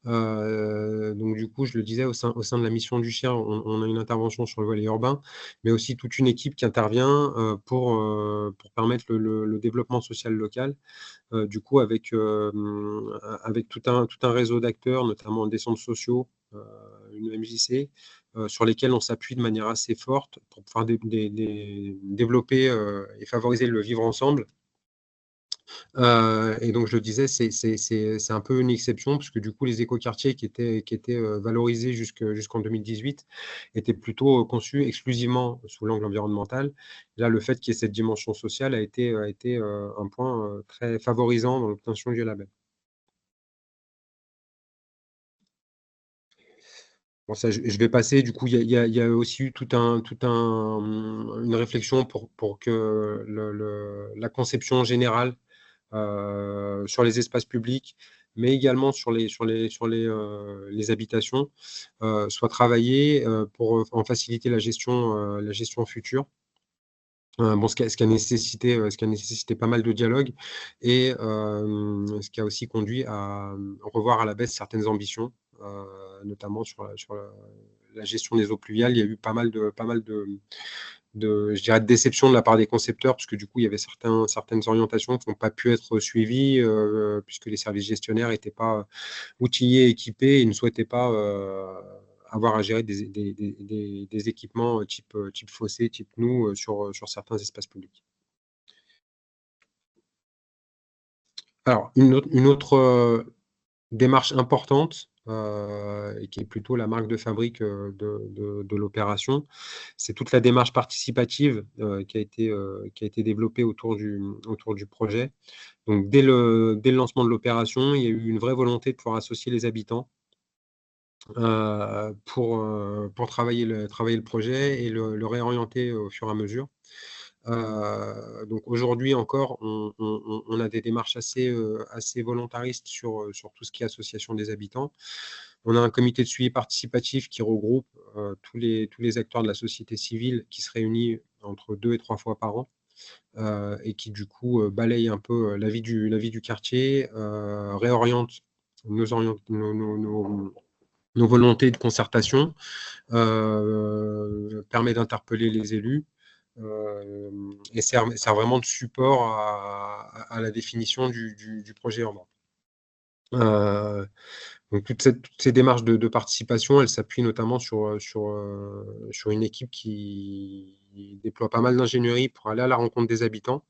Donc du coup, je le disais, au sein de la mission du CHIR, on a une intervention sur le volet urbain, mais aussi toute une équipe qui intervient pour permettre le développement social local. Du coup, avec tout un réseau d'acteurs, notamment des centres sociaux, une MJC, sur lesquels on s'appuie de manière assez forte pour pouvoir développer et favoriser le vivre ensemble. Et donc, je le disais, c'est un peu une exception, puisque du coup, les écoquartiers qui étaient valorisés jusqu'en 2018 étaient plutôt conçus exclusivement sous l'angle environnemental. Là, le fait qu'il y ait cette dimension sociale a été un point très favorisant dans l'obtention du label. Bon, ça, je vais passer. Du coup, il y a aussi eu une réflexion pour que la conception générale sur les espaces publics, mais également sur les habitations, soit travaillée pour en faciliter la gestion future. Bon, ce qui a nécessité pas mal de dialogue, et ce qui a aussi conduit à revoir à la baisse certaines ambitions, notamment sur la gestion des eaux pluviales. Il y a eu pas mal de je dirais, de déception de la part des concepteurs, parce que du coup, il y avait certaines orientations qui n'ont pas pu être suivies, puisque les services gestionnaires n'étaient pas outillés, équipés, et ne souhaitaient pas avoir à gérer des équipements type fossé, type nous, sur certains espaces publics. Alors, une autre démarche importante, et qui est plutôt la marque de fabrique de l'opération, c'est toute la démarche participative qui a été développée autour du projet. Donc, dès le lancement de l'opération, il y a eu une vraie volonté de pouvoir associer les habitants pour travailler le projet et le réorienter au fur et à mesure. Donc aujourd'hui encore, on a des démarches assez volontaristes sur tout ce qui est association des habitants. On a un comité de suivi participatif qui regroupe tous les acteurs de la société civile qui se réunit entre 2 et 3 fois par an et qui du coup balaye un peu la vie du quartier, réoriente nos volontés de concertation, permet d'interpeller les élus et sert vraiment de support à la définition du projet urbain. Donc toutes ces démarches de participation, elles s'appuient notamment sur une équipe qui déploie pas mal d'ingénierie pour aller à la rencontre des habitants,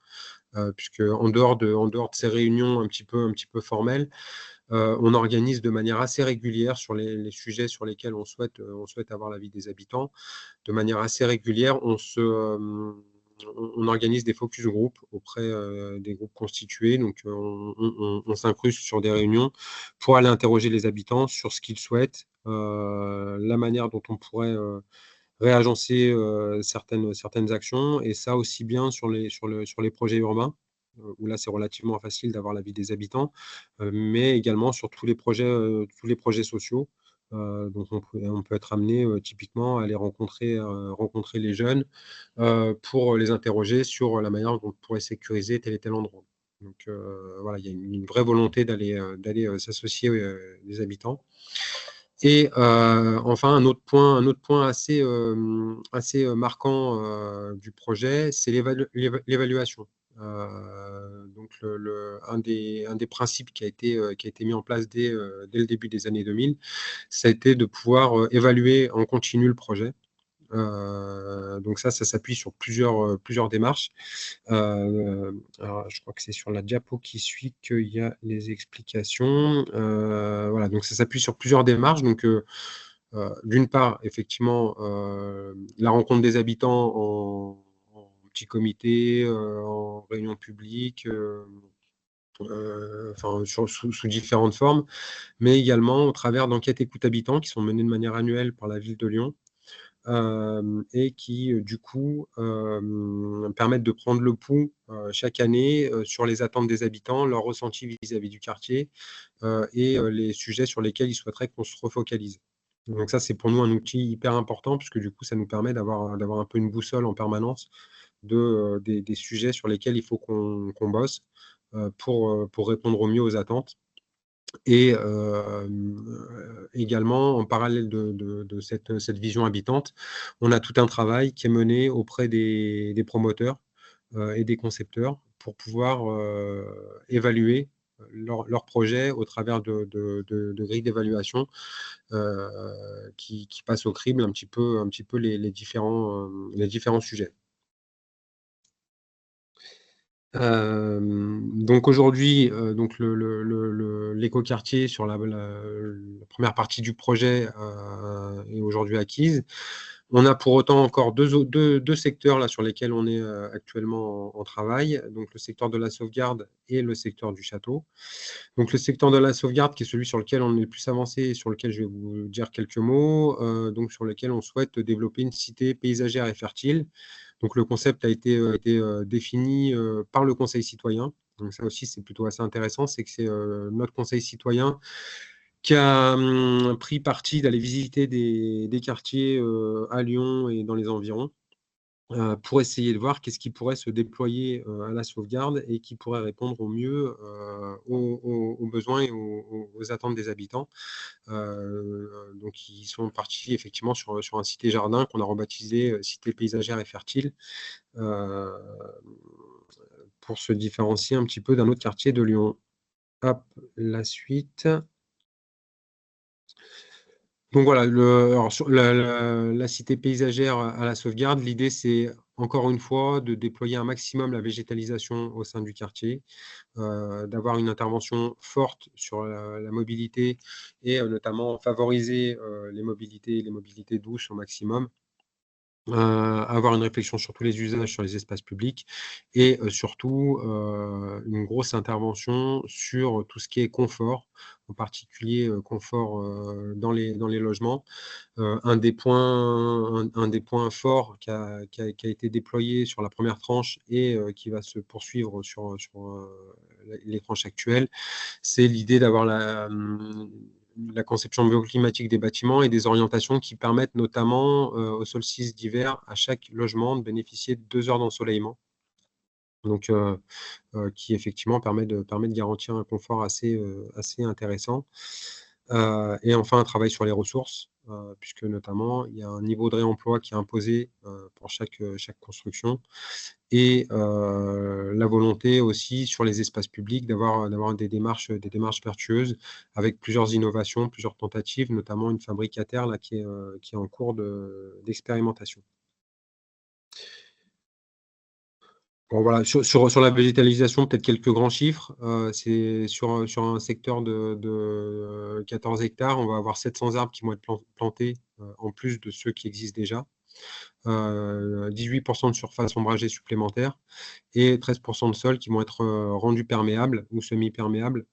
puisque en dehors de ces réunions un petit peu formelles, on organise de manière assez régulière sur les sujets sur lesquels on souhaite avoir l'avis des habitants. De manière assez régulière, on organise des focus group auprès des groupes constitués. Donc, on s'incruste sur des réunions pour aller interroger les habitants sur ce qu'ils souhaitent, la manière dont on pourrait réagencer certaines actions, et ça aussi bien sur les projets urbains, où là c'est relativement facile d'avoir l'avis des habitants, mais également sur tous les projets sociaux. Donc on peut être amené typiquement à aller rencontrer les jeunes pour les interroger sur la manière dont on pourrait sécuriser tel et tel endroit. Donc voilà, il y a une vraie volonté d'aller s'associer des habitants. Et enfin, un autre point assez marquant du projet, c'est l'évaluation. Donc un des principes qui a été mis en place dès le début des années 2000, ça a été de pouvoir évaluer en continu le projet. Donc ça s'appuie sur plusieurs démarches. Alors, je crois que c'est sur la diapo qui suit qu'il y a les explications. Voilà, donc ça s'appuie sur plusieurs démarches. Donc, d'une part, effectivement, la rencontre des habitants en petit comité, en réunion publique, enfin, sous différentes formes, mais également au travers d'enquêtes écoute habitants qui sont menées de manière annuelle par la ville de Lyon. Et qui, du coup, permettent de prendre le pouls chaque année sur les attentes des habitants, leurs ressentis vis-à-vis du quartier et les sujets sur lesquels ils souhaiteraient qu'on se refocalise. Donc ça, c'est pour nous un outil hyper important puisque du coup, ça nous permet d'avoir un peu une boussole en permanence des sujets sur lesquels il faut qu'on bosse pour répondre au mieux aux attentes. Et également, en parallèle de cette vision habitante, on a tout un travail qui est mené auprès des promoteurs et des concepteurs pour pouvoir évaluer leur projet au travers de grilles d'évaluation qui passent au crible un petit peu les différents sujets. Donc aujourd'hui, donc l'écoquartier sur la première partie du projet est aujourd'hui acquise. On a pour autant encore deux secteurs là sur lesquels on est actuellement en travail, donc le secteur de la sauvegarde et le secteur du château. Donc le secteur de la sauvegarde, qui est celui sur lequel on est le plus avancé et sur lequel je vais vous dire quelques mots, donc sur lequel on souhaite développer une cité paysagère et fertile. Donc le concept a été défini par le Conseil citoyen. Donc ça aussi, c'est plutôt assez intéressant, c'est que c'est notre Conseil citoyen qui a pris parti d'aller visiter des quartiers à Lyon et dans les environs pour essayer de voir qu'est-ce qui pourrait se déployer à la sauvegarde et qui pourrait répondre au mieux aux besoins et aux attentes des habitants. Donc, ils sont partis effectivement sur un cité-jardin qu'on a rebaptisé Cité paysagère et fertile pour se différencier un petit peu d'un autre quartier de Lyon. Hop, la suite. Donc voilà, alors sur la cité paysagère à la sauvegarde, l'idée c'est encore une fois de déployer un maximum la végétalisation au sein du quartier, d'avoir une intervention forte sur la mobilité et notamment favoriser les mobilités douces au maximum. Avoir une réflexion sur tous les usages sur les espaces publics et surtout une grosse intervention sur tout ce qui est confort, en particulier confort dans les logements. Un des points forts qui a été déployé sur la première tranche et qui va se poursuivre sur les tranches actuelles, c'est l'idée d'avoir la conception bioclimatique des bâtiments et des orientations qui permettent notamment au solstice d'hiver à chaque logement de bénéficier de 2 heures d'ensoleillement. Donc, qui effectivement permet de garantir un confort assez intéressant. Et enfin, un travail sur les ressources, puisque notamment, il y a un niveau de réemploi qui est imposé pour chaque construction. Et la volonté aussi sur les espaces publics d'avoir des démarches vertueuses avec plusieurs innovations, plusieurs tentatives, notamment une fabrique à terre là, qui est en cours d'expérimentation. Bon, voilà, sur la végétalisation, peut-être quelques grands chiffres. C'est sur un secteur de 14 hectares, on va avoir 700 arbres qui vont être plantés en plus de ceux qui existent déjà. 18% de surface ombragée supplémentaire et 13% de sols qui vont être rendus perméables ou semi-perméables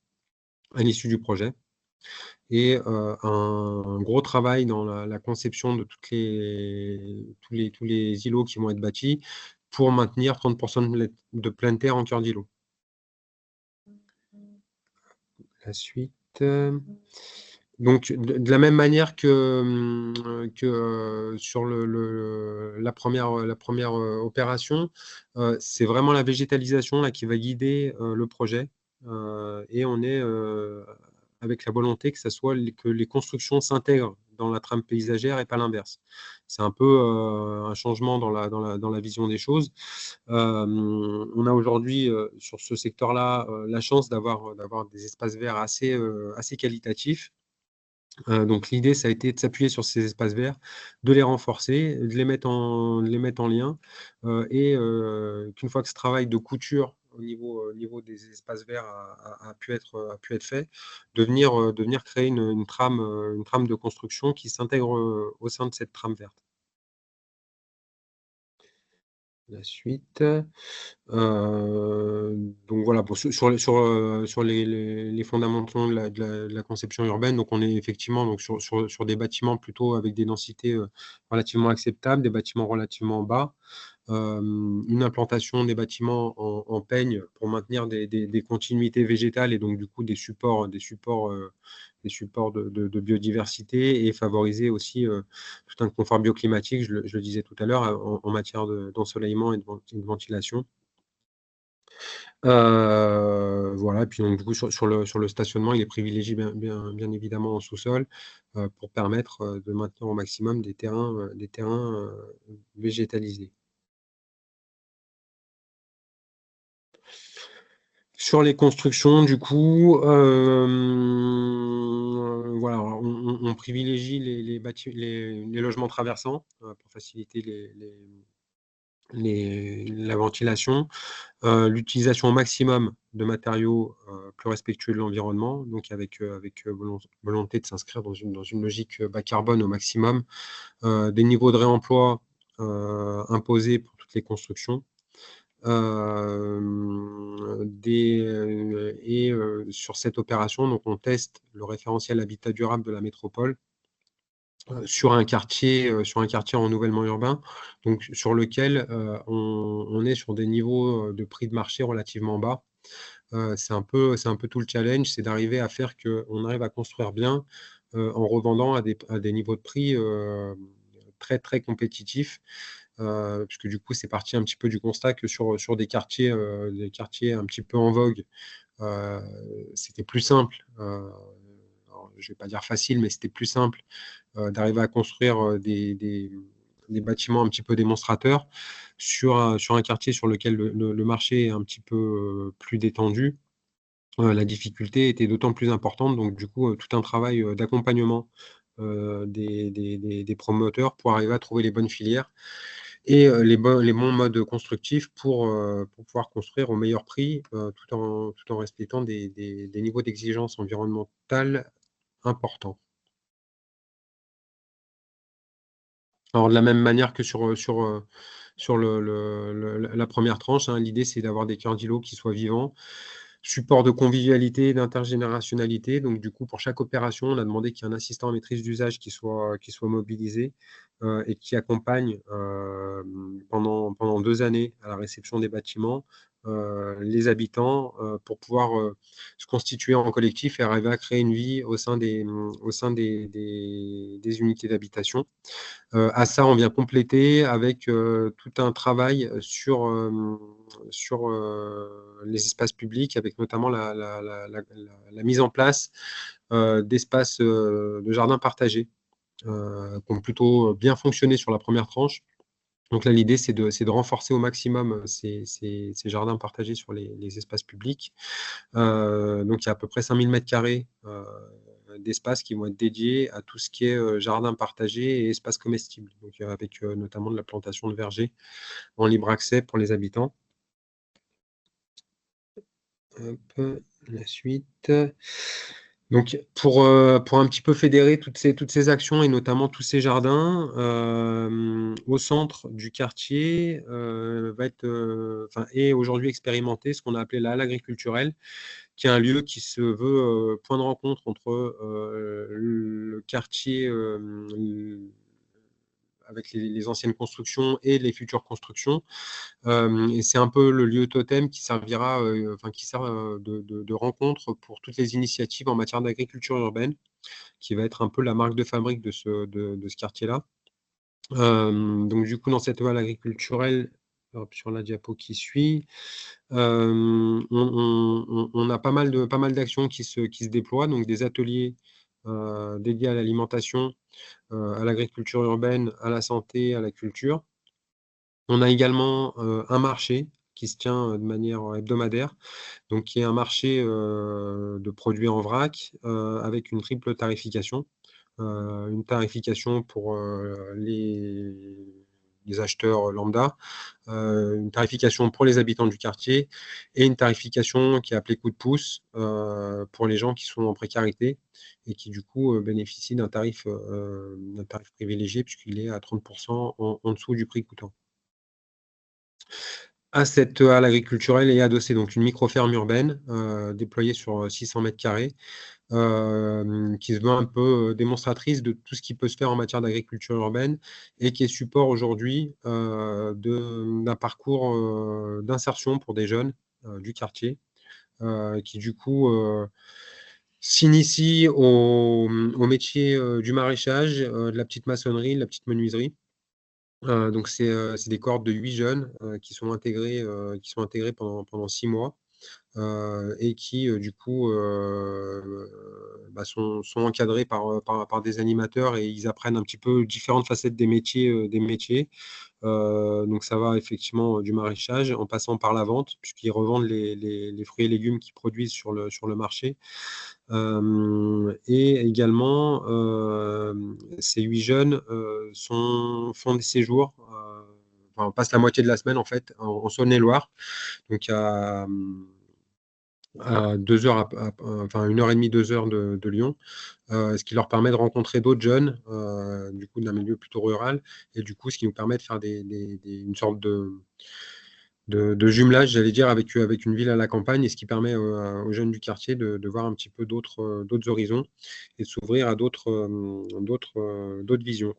à l'issue du projet. Et un gros travail dans la conception de tous les îlots qui vont être bâtis pour maintenir 30% de pleine terre en cœur d'îlot. La suite. Donc, de la même manière que sur la première opération, c'est vraiment la végétalisation là, qui va guider le projet. Et on est avec la volonté que que les constructions s'intègrent dans la trame paysagère et pas l'inverse. C'est un peu un changement dans la vision des choses. On a aujourd'hui sur ce secteur-là la chance d'avoir des espaces verts assez qualitatifs. Donc l'idée, ça a été de s'appuyer sur ces espaces verts, de les renforcer, de les mettre en lien, et qu'une fois que ce travail de couture au niveau des espaces verts a pu être fait, de venir créer une trame de construction qui s'intègre au sein de cette trame verte. La suite. Donc voilà, sur les fondamentaux de la conception urbaine, donc on est effectivement donc sur des bâtiments plutôt avec des densités relativement acceptables, des bâtiments relativement bas, une implantation des bâtiments en peigne pour maintenir des continuités végétales et donc du coup des supports de biodiversité et favoriser aussi tout un confort bioclimatique, je le disais tout à l'heure, en matière d'ensoleillement et de ventilation. Voilà, et puis donc du coup sur le stationnement, il est privilégié bien évidemment en sous-sol pour permettre de maintenir au maximum des terrains végétalisés. Sur les constructions, du coup, voilà, on privilégie les logements traversants pour faciliter la ventilation. L'utilisation au maximum de matériaux plus respectueux de l'environnement, donc avec volonté de s'inscrire dans une logique bas carbone au maximum. Des niveaux de réemploi imposés pour toutes les constructions. Sur cette opération, donc on teste le référentiel habitat durable de la métropole sur un quartier en renouvellement urbain, donc sur lequel on est sur des niveaux de prix de marché relativement bas. C'est un peu tout le challenge, c'est d'arriver à faire qu'on arrive à construire bien en revendant à des niveaux de prix très très compétitifs. Puisque du coup, c'est parti un petit peu du constat que sur des quartiers un petit peu en vogue, c'était plus simple, alors, je ne vais pas dire facile, mais c'était plus simple d'arriver à construire des bâtiments un petit peu démonstrateurs sur un quartier sur lequel le marché est un petit peu plus détendu. La difficulté était d'autant plus importante, donc du coup, tout un travail d'accompagnement des promoteurs pour arriver à trouver les bonnes filières et les bons modes constructifs pour pouvoir construire au meilleur prix, tout en respectant des niveaux d'exigence environnementale importants. Alors de la même manière que sur la première tranche, hein, l'idée c'est d'avoir des cœurs d'îlots qui soient vivants, support de convivialité, d'intergénérationnalité. Donc du coup, pour chaque opération, on a demandé qu'il y ait un assistant à maîtrise d'usage qui soit mobilisé et qui accompagne pendant 2 années à la réception des bâtiments les habitants pour pouvoir se constituer en collectif et arriver à créer une vie au sein des unités d'habitation. À ça, on vient compléter avec tout un travail sur les espaces publics, avec notamment la mise en place d'espaces de jardins partagés qui ont plutôt bien fonctionné sur la première tranche. Donc là, l'idée, c'est de renforcer au maximum ces jardins partagés sur les espaces publics. Donc, il y a à peu près 5000 m² d'espace qui vont être dédiés à tout ce qui est jardin partagé et espaces comestibles, donc avec notamment de la plantation de vergers en libre accès pour les habitants. Hop, la suite. Donc, pour un petit peu fédérer toutes ces actions et notamment tous ces jardins, au centre du quartier est aujourd'hui expérimenté ce qu'on a appelé la halle agriculturelle, qui est un lieu qui se veut point de rencontre entre le quartier avec les anciennes constructions et les futures constructions. Et c'est un peu le lieu totem qui servira, qui sert de rencontre pour toutes les initiatives en matière d'agriculture urbaine, qui va être un peu la marque de fabrique de ce quartier-là. Donc du coup, dans cette halle agriculturelle, sur la diapo qui suit, on a pas mal d'actions qui se déploient, donc des ateliers dédiés à l'alimentation, à l'agriculture urbaine, à la santé, à la culture. On a également un marché qui se tient de manière hebdomadaire, donc qui est un marché de produits en vrac avec une triple tarification. Une tarification pour les acheteurs lambda, une tarification pour les habitants du quartier et une tarification qui est appelée coup de pouce pour les gens qui sont en précarité et qui du coup bénéficient d'un tarif privilégié puisqu'il est à 30% en dessous du prix coûtant. À cette halle agriculturelle est adossée donc une micro-ferme urbaine déployée sur 600 m², qui se veut un peu démonstratrice de tout ce qui peut se faire en matière d'agriculture urbaine et qui est support aujourd'hui d'un parcours d'insertion pour des jeunes du quartier qui du coup s'initient au métier du maraîchage, de la petite maçonnerie, de la petite menuiserie. Donc c'est des cohortes de 8 jeunes qui sont intégrés pendant 6 mois et qui du coup sont encadrés par des animateurs et ils apprennent un petit peu différentes facettes des métiers. Donc ça va effectivement du maraîchage en passant par la vente puisqu'ils revendent les fruits et légumes qu'ils produisent sur le marché. Et également, ces 8 jeunes font des séjours, passent la moitié de la semaine en fait en Saône-et-Loire, donc à 2 heures, 1h30, 2 heures de Lyon, ce qui leur permet de rencontrer d'autres jeunes, du coup d'un milieu plutôt rural, et du coup ce qui nous permet de faire une sorte de jumelage, j'allais dire, avec une ville à la campagne, et ce qui permet aux jeunes du quartier de voir un petit peu d'autres horizons et de s'ouvrir à d'autres visions.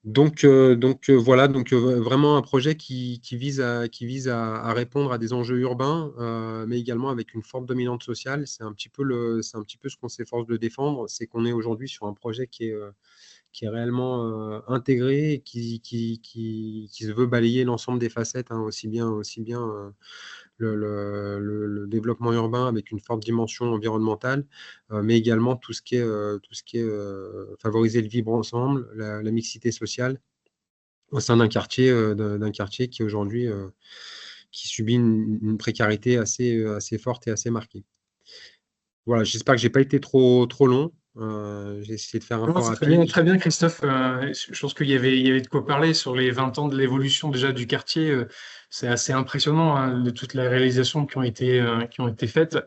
Donc voilà, vraiment un projet qui vise à répondre à des enjeux urbains, mais également avec une forte dominante sociale. C'est un petit peu ce qu'on s'efforce de défendre, c'est qu'on est aujourd'hui sur un projet qui est réellement intégré et qui se veut balayer l'ensemble des facettes, hein, aussi bien le développement urbain avec une forte dimension environnementale, mais également tout ce qui est favoriser le vivre ensemble, la mixité sociale au sein d'un quartier qui aujourd'hui qui subit une précarité assez forte et assez marquée. Voilà, j'espère que j'ai pas été trop long. J'ai essayé de faire un peu rapide. Très bien, Christophe. Je pense qu'il y avait de quoi parler sur les 20 ans de l'évolution déjà du quartier. C'est assez impressionnant, hein, de toutes les réalisations qui ont été faites.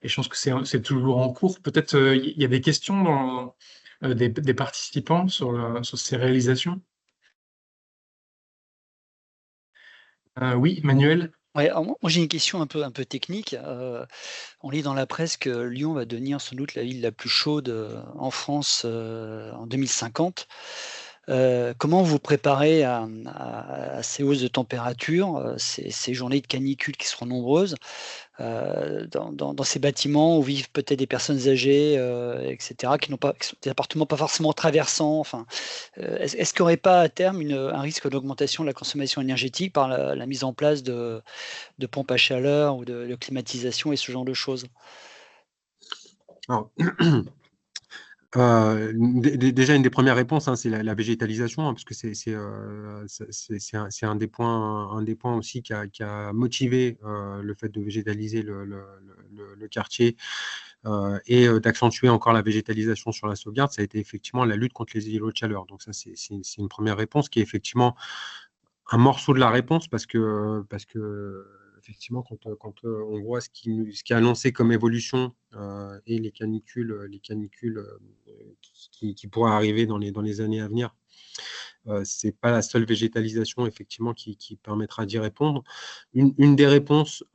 Et je pense que c'est toujours en cours. Peut-être il y a des questions des participants sur ces réalisations. Oui, Manuel. Ouais, alors moi j'ai une question un peu technique. On lit dans la presse que Lyon va devenir sans doute la ville la plus chaude en France en 2050. Comment vous préparez à ces hausses de température, ces journées de canicule qui seront nombreuses, dans ces bâtiments où vivent peut-être des personnes âgées, et cetera, qui sont des appartements pas forcément traversants, enfin, est-ce qu'il n'y aurait pas à terme un risque d'augmentation de la consommation énergétique par la mise en place de pompes à chaleur ou de climatisation et ce genre de choses? Alors, déjà, une des premières réponses, hein, c'est la végétalisation, hein, parce que c'est un des points aussi qui a motivé le fait de végétaliser le quartier et d'accentuer encore la végétalisation sur la sauvegarde. Ça a été effectivement la lutte contre les îlots de chaleur. Donc ça, c'est une première réponse qui est effectivement un morceau de la réponse, parce que effectivement, quand on voit ce qui est annoncé comme évolution et les canicules qui pourraient arriver dans les années à venir, ce n'est pas la seule végétalisation effectivement qui permettra d'y répondre. Une des réponses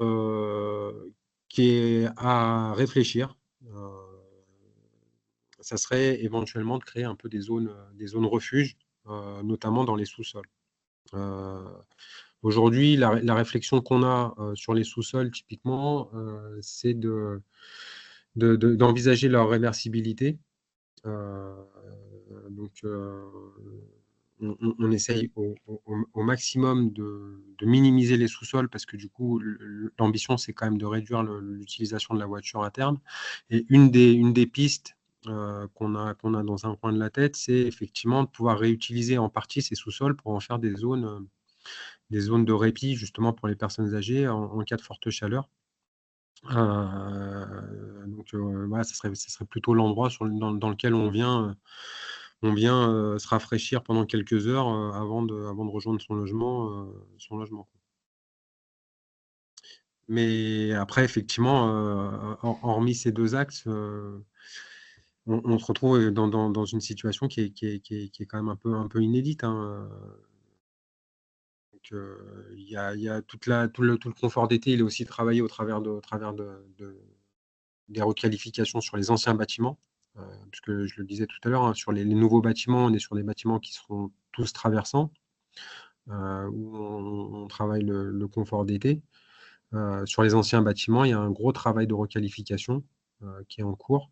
qui est à réfléchir, ça serait éventuellement de créer un peu des zones refuges, notamment dans les sous-sols. Aujourd'hui, la réflexion qu'on a sur les sous-sols, typiquement, c'est d'envisager leur réversibilité. Donc, on essaye au maximum de minimiser les sous-sols, parce que du coup, l'ambition, c'est quand même de réduire l'utilisation de la voiture à terme. Et une des pistes qu'on a dans un coin de la tête, c'est effectivement de pouvoir réutiliser en partie ces sous-sols pour en faire des zones de répit, justement pour les personnes âgées en cas de forte chaleur. Donc voilà, ça serait plutôt l'endroit dans lequel on vient se rafraîchir pendant quelques heures avant de rejoindre son logement. Mais après, effectivement, hormis ces deux axes, on se retrouve dans une situation qui est quand même un peu inédite, hein. Donc, il y a tout le confort d'été, il est aussi travaillé au travers des requalifications sur les anciens bâtiments, puisque je le disais tout à l'heure, hein, sur les nouveaux bâtiments, on est sur des bâtiments qui seront tous traversants, où on travaille le confort d'été. Sur les anciens bâtiments, il y a un gros travail de requalification qui est en cours,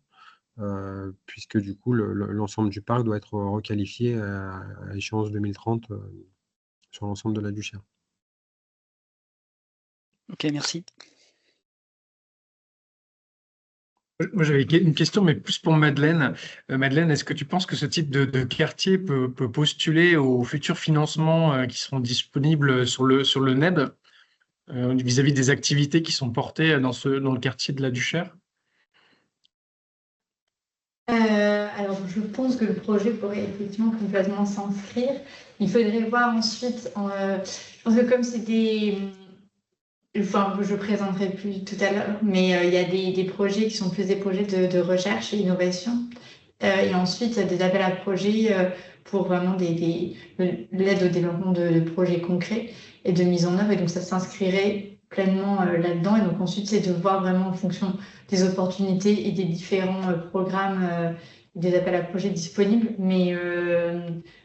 puisque du coup, l'ensemble du parc doit être requalifié à échéance 2030 sur l'ensemble de la Duchère. Ok, merci. Moi, j'avais une question, mais plus pour Madeleine. Madeleine, est-ce que tu penses que ce type de quartier peut postuler aux futurs financements qui seront disponibles sur le NEB vis-à-vis des activités qui sont portées dans le quartier de la Duchère? Alors, je pense que le projet pourrait effectivement complètement s'inscrire. Il faudrait voir ensuite, je pense que comme c'est enfin, je présenterai plus tout à l'heure, mais il y a des projets qui sont plus des projets de recherche et innovation. Et ensuite, des appels à projets pour vraiment l'aide au développement de projets concrets et de mise en œuvre. Et donc, ça s'inscrirait pleinement là-dedans. Et donc, ensuite, c'est de voir vraiment en fonction des opportunités et des différents programmes, des appels à projets disponibles. Mais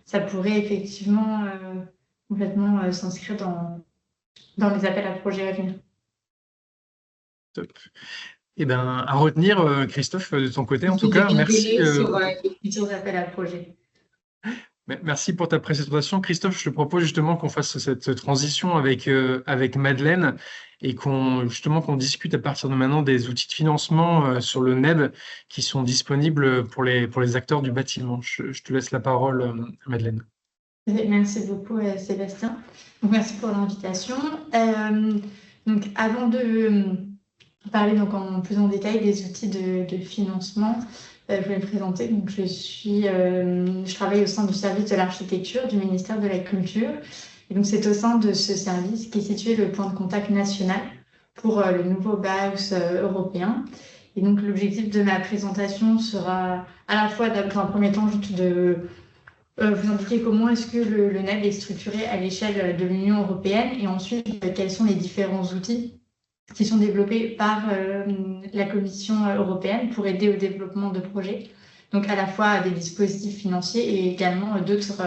ça pourrait effectivement complètement s'inscrire dans les appels à projets à venir. Top. Eh ben, à retenir, Christophe, de ton côté, en tout cas, merci. Sur les futurs appels à projets. Merci pour ta présentation. Christophe, je te propose justement qu'on fasse cette transition avec Madeleine et qu'on discute à partir de maintenant des outils de financement sur le NEB qui sont disponibles pour les acteurs du bâtiment. Je te laisse la parole, Madeleine. Merci beaucoup, Sébastien. Donc, merci pour l'invitation. Donc, avant de parler en plus en détail des outils de financement, je vais me présenter. Donc, je travaille au sein du service de l'architecture du ministère de la Culture. Et donc, c'est au sein de ce service qui est situé le point de contact national pour le nouveau Bauhaus européen. Et donc, l'objectif de ma présentation sera à la fois, dans un premier temps, juste de vous indiquer comment est-ce que le NEB est structuré à l'échelle de l'Union européenne et ensuite, quels sont les différents outils qui sont développés par la Commission européenne pour aider au développement de projets. Donc à la fois des dispositifs financiers et également d'autres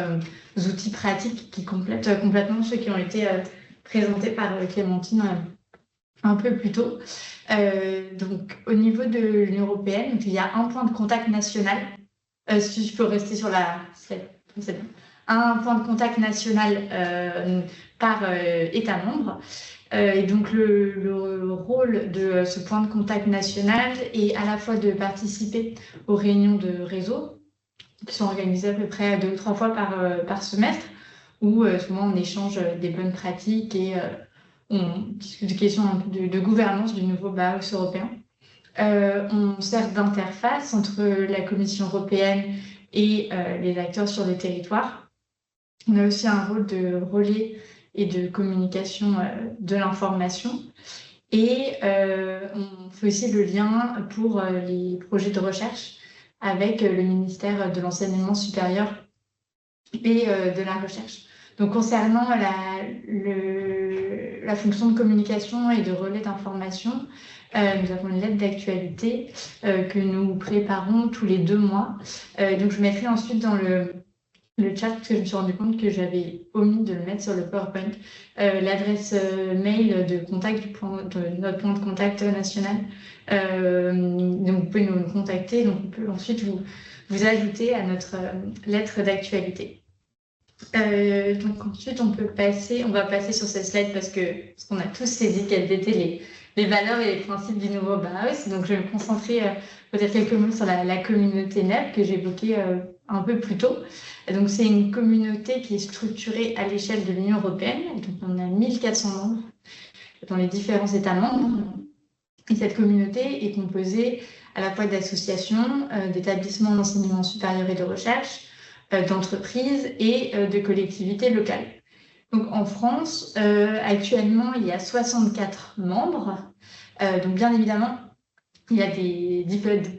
outils pratiques qui complètent complètement ceux qui ont été présentés par Clémentine un peu plus tôt. Donc au niveau de l'Union européenne, donc, il y a un point de contact national. Si je peux rester sur la slide, c'est bon. Un point de contact national par État membre. Et donc, le rôle de ce point de contact national est à la fois de participer aux réunions de réseau, qui sont organisées à peu près 2 ou 3 fois par semestre, où souvent on échange des bonnes pratiques et on discute des questions un peu de gouvernance du nouveau Bauhaus européen. On sert d'interface entre la Commission européenne et les acteurs sur le territoire. On a aussi un rôle de relais et de communication de l'information. Et on fait aussi le lien pour les projets de recherche avec le ministère de l'Enseignement supérieur et de la Recherche. Donc, concernant la fonction de communication et de relais d'information, nous avons une lettre d'actualité que nous préparons tous les 2 mois. Donc, je mettrai ensuite dans le chat, parce que je me suis rendu compte que j'avais omis de le mettre sur le PowerPoint, l'adresse mail de contact de notre point de contact national. Donc, vous pouvez nous contacter. Donc, on peut ensuite vous ajouter à notre lettre d'actualité. Donc, ensuite, on va passer sur cette slide parce qu'on a tous saisi quelles étaient les valeurs et les principes du nouveau Bauhaus. Donc, je vais me concentrer peut-être quelques mots sur la communauté NEB que j'évoquais un peu plus tôt. Donc, c'est une communauté qui est structurée à l'échelle de l'Union européenne. Donc, on a 1400 membres dans les différents États membres. Et cette communauté est composée à la fois d'associations, d'établissements d'enseignement supérieur et de recherche, d'entreprises et de collectivités locales. Donc, en France, actuellement, il y a 64 membres. Donc, bien évidemment, il y a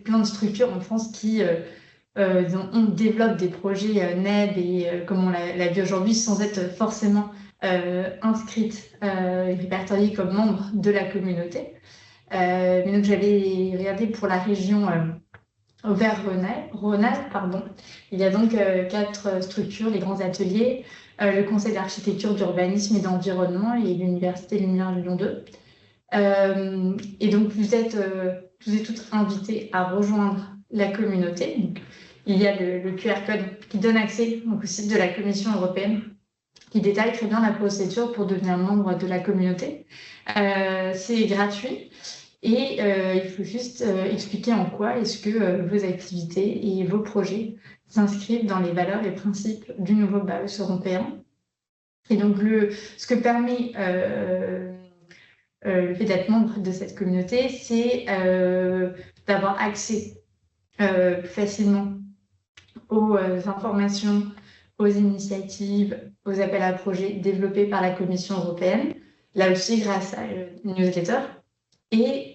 plein de structures en France qui on développe des projets NEB et comme on l'a vu aujourd'hui, sans être forcément inscrites et répertoriées comme membres de la communauté. Mais donc, j'avais regardé pour la région Auvergne-Rhône-Alpes, pardon. Il y a donc 4 structures, les grands ateliers, le Conseil d'architecture, d'urbanisme et d'environnement et l'Université Lumière Lyon 2. Et donc, vous êtes tous et toutes invités à rejoindre la communauté. Donc, il y a le QR code qui donne accès donc, au site de la Commission européenne qui détaille très bien la procédure pour devenir membre de la communauté. C'est gratuit. Et il faut juste expliquer en quoi est-ce que vos activités et vos projets s'inscrivent dans les valeurs et principes du nouveau Bauhaus européen. Et donc, ce que permet le fait d'être membre de cette communauté, c'est d'avoir accès plus facilement aux informations, aux initiatives, aux appels à projets développés par la Commission européenne, là aussi grâce à une newsletter, et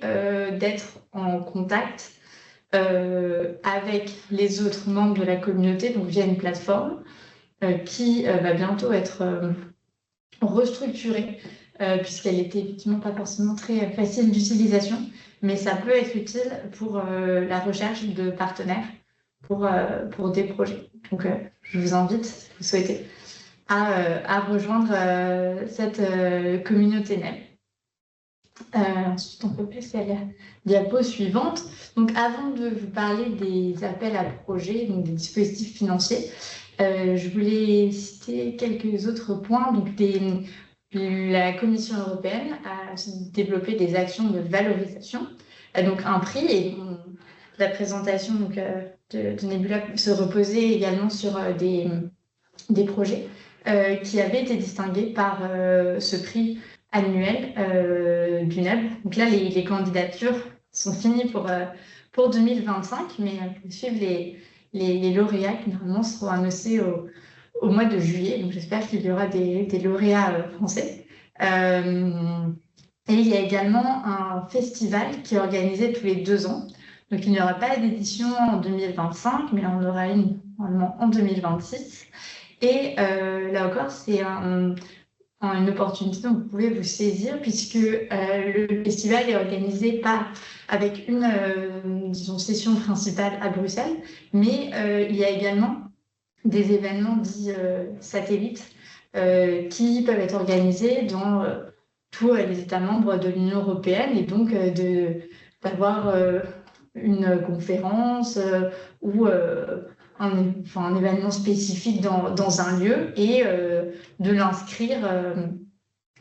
d'être en contact avec les autres membres de la communauté, donc via une plateforme qui va bientôt être restructurée, puisqu'elle n'était effectivement pas forcément très facile d'utilisation, mais ça peut être utile pour la recherche de partenaires pour des projets. Donc, je vous invite, si vous souhaitez, à rejoindre cette communauté NEB. Ensuite, on peut passer à la diapo suivante. Donc, avant de vous parler des appels à projets, donc des dispositifs financiers, je voulais citer quelques autres points. Donc, la Commission européenne a développé des actions de valorisation, donc un prix, et la présentation donc, de Nebula se reposait également sur des projets qui avaient été distingués par ce prix annuel du NEB. Donc là, les candidatures sont finies pour 2025, mais pour suivre les lauréats qui normalement seront annoncés au mois de juillet. Donc j'espère qu'il y aura des lauréats français. Et il y a également un festival qui est organisé tous les 2 ans. Donc il n'y aura pas d'édition en 2025, mais on aura une normalement en 2026. Et là encore, c'est un une opportunité dont vous pouvez vous saisir, puisque le festival est organisé avec disons, session principale à Bruxelles, mais il y a également des événements dits satellites qui peuvent être organisés dans tous les États membres de l'Union européenne, et donc d'avoir une conférence ou un événement spécifique dans un lieu et de l'inscrire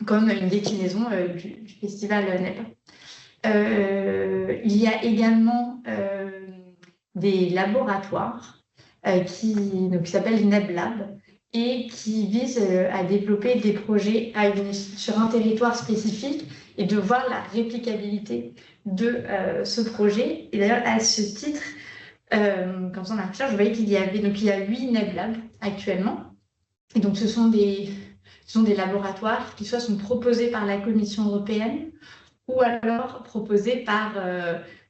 comme une déclinaison du festival NEB. Il y a également des laboratoires qui s'appellent NEB Lab et qui visent à développer des projets sur un territoire spécifique et de voir la réplicabilité de ce projet. Et d'ailleurs, à ce titre, comme ça, on a recherche, je voyais qu'il y a 8 NEB Labs actuellement. Et donc, ce sont des laboratoires qui soit sont proposés par la Commission européenne ou alors proposés par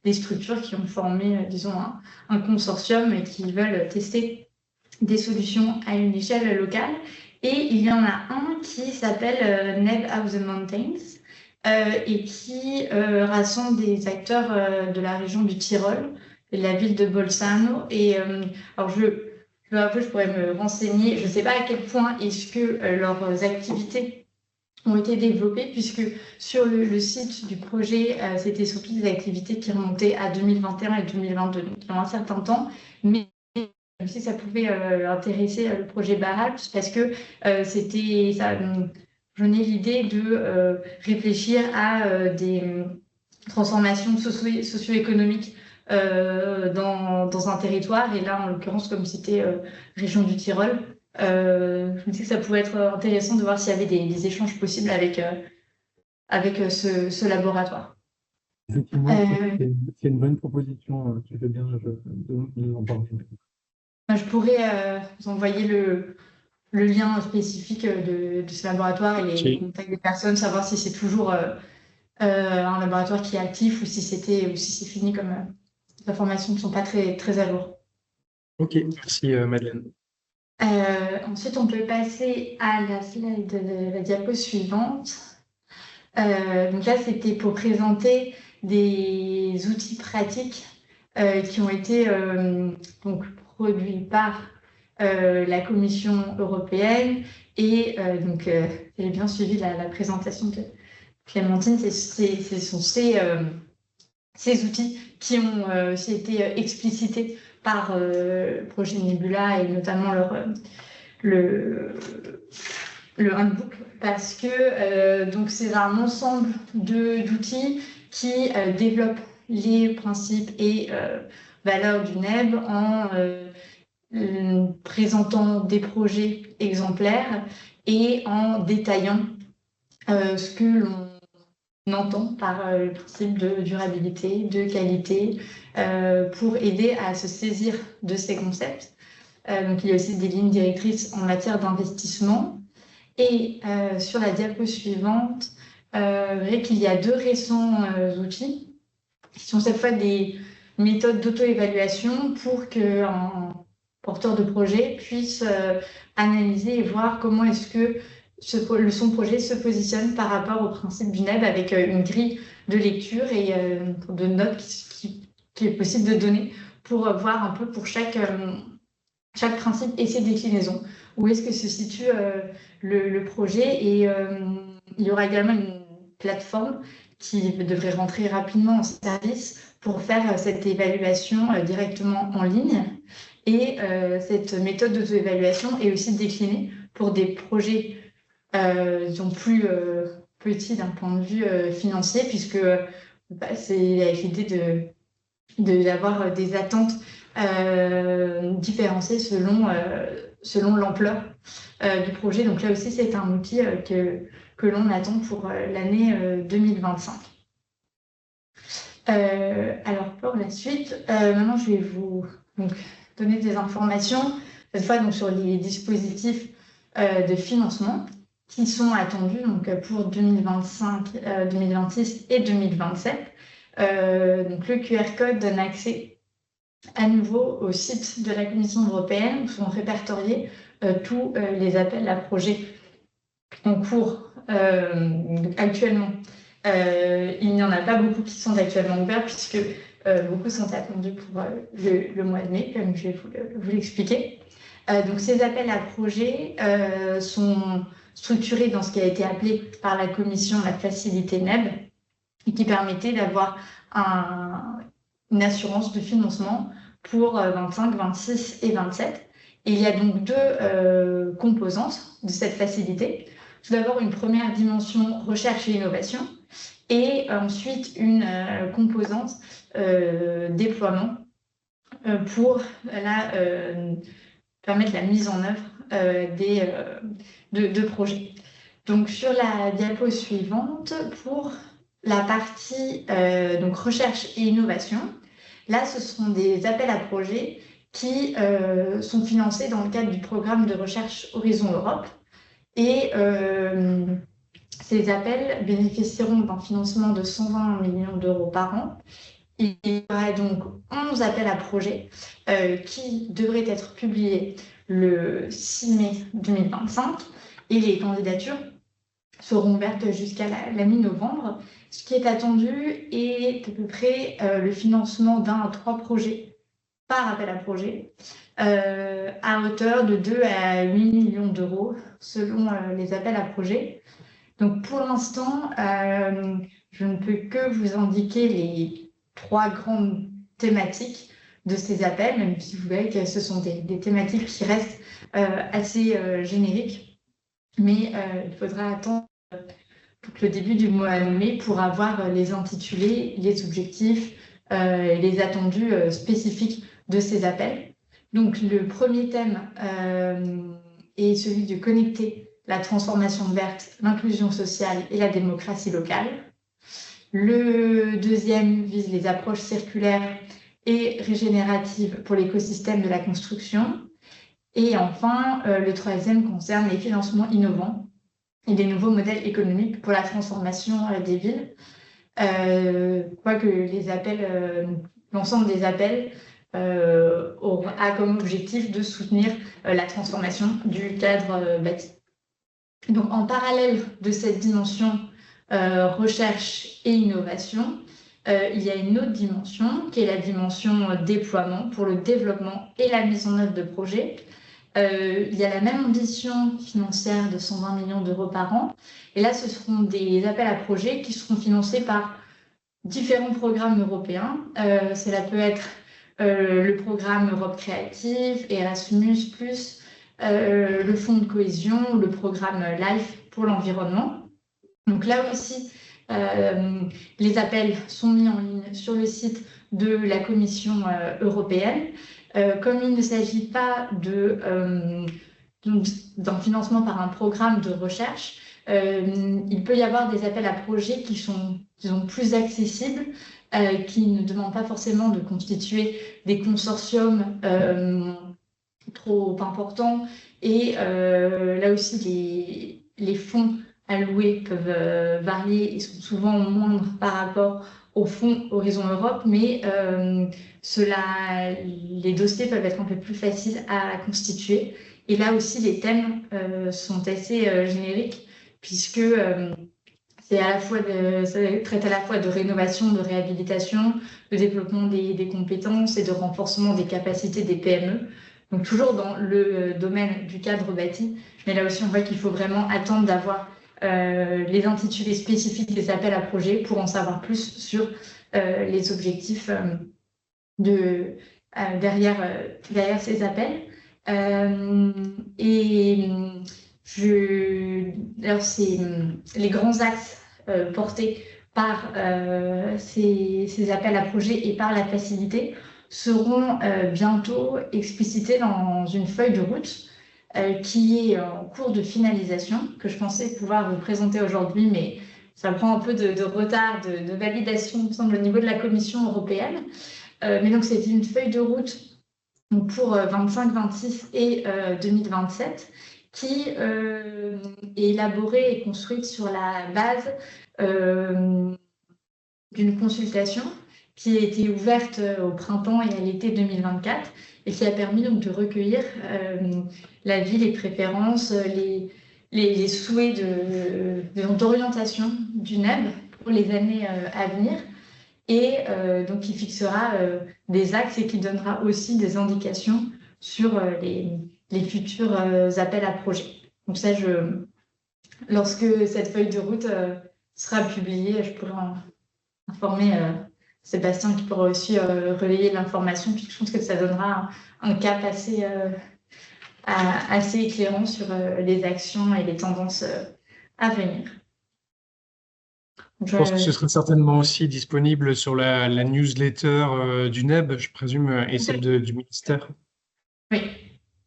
des structures qui ont formé, disons, un consortium et qui veulent tester des solutions à une échelle locale. Et il y en a un qui s'appelle NEB of the Mountains et qui rassemble des acteurs de la région du Tyrol et de la ville de Bolzano. Et alors, je pourrais me renseigner. Je ne sais pas à quel point est-ce que leurs activités ont été développées, puisque sur le site du projet, c'était surtout des activités qui remontaient à 2021 et 2022, donc il y a un certain temps. Mais si ça pouvait intéresser le projet Baralps, parce que j'en ai l'idée de réfléchir à des transformations socio-économiques dans un territoire. Et là, en l'occurrence, comme c'était région du Tyrol, je me dis que ça pouvait être intéressant de voir s'il y avait des échanges possibles avec ce laboratoire. Effectivement, c'est une bonne proposition. Tu fais bien de nous en parler. Je pourrais vous envoyer le lien spécifique de ce laboratoire et les contacts des personnes, savoir si c'est toujours un laboratoire qui est actif ou si c'est fini, comme les informations ne sont pas très, très à jour. Ok, merci Madeleine. Ensuite, on peut passer à la slide de la diapo suivante. Donc là, c'était pour présenter des outils pratiques qui ont été donc produits par la Commission européenne. Et donc, j'ai bien suivi la présentation de Clémentine. Ce sont ces outils qui ont aussi été explicités par le projet Nebula et notamment le handbook, parce que donc c'est un ensemble d'outils qui développent les principes et valeurs du NEB en présentant des projets exemplaires et en détaillant ce que l'on entend par le principe de durabilité, de qualité, pour aider à se saisir de ces concepts. Donc, il y a aussi des lignes directrices en matière d'investissement. Et sur la diapo suivante, vous verrez qu'il y a 2 récents outils qui sont cette fois des méthodes d'auto-évaluation pour qu'un porteur de projet puisse analyser et voir comment est-ce que son projet se positionne par rapport au principe du NEB, avec une grille de lecture et de notes qui est possible de donner pour voir un peu pour chaque principe et ses déclinaisons, où est-ce que se situe le projet. Et il y aura également une plateforme qui devrait rentrer rapidement en service pour faire cette évaluation directement en ligne. Et cette méthode d'auto-évaluation est aussi déclinée pour des projets disons plus petits d'un point de vue financier, puisque c'est avec l'idée d'avoir des attentes différenciées selon l'ampleur du projet. Donc là aussi, c'est un outil que l'on attend pour l'année 2025. Alors pour la suite, maintenant je vais vous donner des informations, cette fois donc, sur les dispositifs de financement qui sont attendus donc, pour 2025, 2026 et 2027. Donc le QR code donne accès à nouveau au site de la Commission européenne où sont répertoriés tous les appels à projets en cours actuellement. Il n'y en a pas beaucoup qui sont actuellement ouverts puisque beaucoup sont attendus pour le mois de mai, comme je vais vous l'expliquer. Donc ces appels à projets sont structurés dans ce qui a été appelé par la commission la facilité NEB et qui permettait d'avoir une assurance de financement pour 25, 26 et 27. Et il y a donc deux composantes de cette facilité. Tout d'abord, une première dimension recherche et innovation, et ensuite une composante déploiement pour permettre la mise en œuvre de projets. Donc sur la diapo suivante, pour la partie donc recherche et innovation, là ce sont des appels à projets qui sont financés dans le cadre du programme de recherche Horizon Europe. Et ces appels bénéficieront d'un financement de 120 millions d'euros par an. Il y aura donc 11 appels à projets qui devraient être publiés le 6 mai 2025 et les candidatures seront ouvertes jusqu'à la mi-novembre. Ce qui est attendu est à peu près le financement d'un à 3 projets par appel à projet à hauteur de 2 à 8 millions d'euros selon les appels à projets. Donc pour l'instant, je ne peux que vous indiquer les 3 grandes thématiques de ces appels, même si vous voyez que ce sont des thématiques qui restent assez génériques. Mais il faudra attendre le début du mois de mai pour avoir les intitulés, les objectifs, les attendus spécifiques de ces appels. Donc le premier thème est celui de connecter la transformation verte, l'inclusion sociale et la démocratie locale. Le deuxième vise les approches circulaires et régénératives pour l'écosystème de la construction. Et enfin, le troisième concerne les financements innovants et des nouveaux modèles économiques pour la transformation des villes. Quoique les appels, l'ensemble des appels a comme objectif de soutenir la transformation du cadre bâti. Donc, en parallèle de cette dimension recherche et innovation, il y a une autre dimension qui est la dimension déploiement pour le développement et la mise en œuvre de projets. Il y a la même ambition financière de 120 millions d'euros par an. Et là, ce seront des appels à projets qui seront financés par différents programmes européens. Cela peut être le programme Europe Créative, Erasmus+, le Fonds de cohésion, le programme LIFE pour l'environnement. Donc là aussi, les appels sont mis en ligne sur le site de la Commission européenne. Comme il ne s'agit pas d'un financement par un programme de recherche, il peut y avoir des appels à projets qui sont, disons, plus accessibles, qui ne demandent pas forcément de constituer des consortiums trop importants. Et là aussi, les fonds alloués peuvent varier et sont souvent moindres par rapport au fonds Horizon Europe, mais les dossiers peuvent être un peu plus faciles à constituer. Et là aussi, les thèmes sont assez génériques, puisque ça traite à la fois de rénovation, de réhabilitation, de développement des compétences et de renforcement des capacités des PME. Donc toujours dans le domaine du cadre bâti, mais là aussi on voit qu'il faut vraiment attendre d'avoir les intitulés spécifiques des appels à projets pour en savoir plus sur les objectifs derrière ces appels. Alors c'est les grands axes portés par ces appels à projets et par la facilité seront bientôt explicités dans une feuille de route qui est en cours de finalisation, que je pensais pouvoir vous présenter aujourd'hui, mais ça prend un peu de retard de validation, il me semble, au niveau de la Commission européenne. Mais donc, c'est une feuille de route pour 25, 26 et 2027 qui est élaborée et construite sur la base d'une consultation qui a été ouverte au printemps et à l'été 2024 et qui a permis donc de recueillir l'avis, les préférences, les souhaits d'orientation du NEB pour les années à venir. Et donc, il fixera des axes et qui donnera aussi des indications sur les futurs appels à projets. Donc ça, lorsque cette feuille de route sera publiée, je pourrai informer Sébastien qui pourra aussi relayer l'information. Puis je pense que ça donnera un cap assez éclairant sur les actions et les tendances à venir. Je pense que ce sera certainement aussi disponible sur la newsletter du NEB, je présume, et celle du ministère. Oui.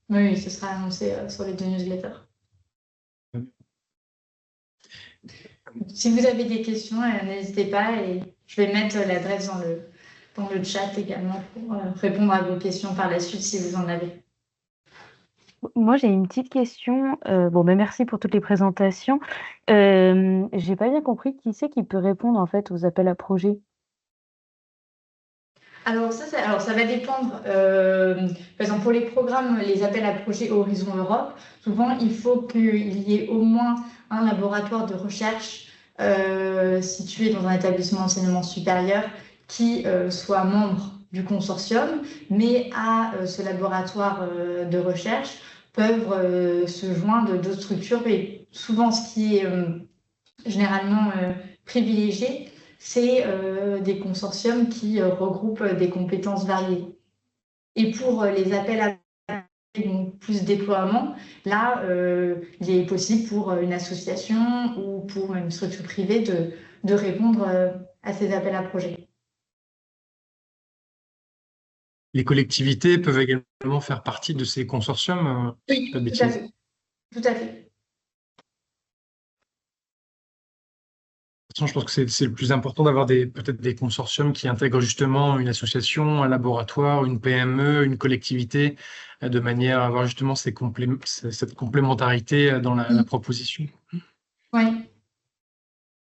Oui, ce sera annoncé sur les 2 newsletters. Si vous avez des questions, n'hésitez pas et je vais mettre l'adresse dans le chat également pour répondre à vos questions par la suite si vous en avez. Moi, j'ai une petite question. Merci pour toutes les présentations. J'ai pas bien compris qui c'est qui peut répondre en fait aux appels à projets. Alors ça va dépendre. Par exemple, pour les programmes, les appels à projets Horizon Europe, souvent il faut qu'il y ait au moins un laboratoire de recherche situé dans un établissement d'enseignement supérieur qui soit membre du consortium, mais à ce laboratoire de recherche peuvent se joindre d'autres structures. Et souvent, ce qui est généralement privilégié, c'est des consortiums qui regroupent des compétences variées. Et pour les appels à plus déploiement, là, il est possible pour une association ou pour une structure privée de répondre à ces appels à projets. Les collectivités peuvent également faire partie de ces consortiums, Oui, pas de tout à bêtises. fait. Tout à fait. Je pense que c'est le plus important d'avoir peut-être des consortiums qui intègrent justement une association, un laboratoire, une PME, une collectivité, de manière à avoir justement cette complémentarité dans la proposition. Oui.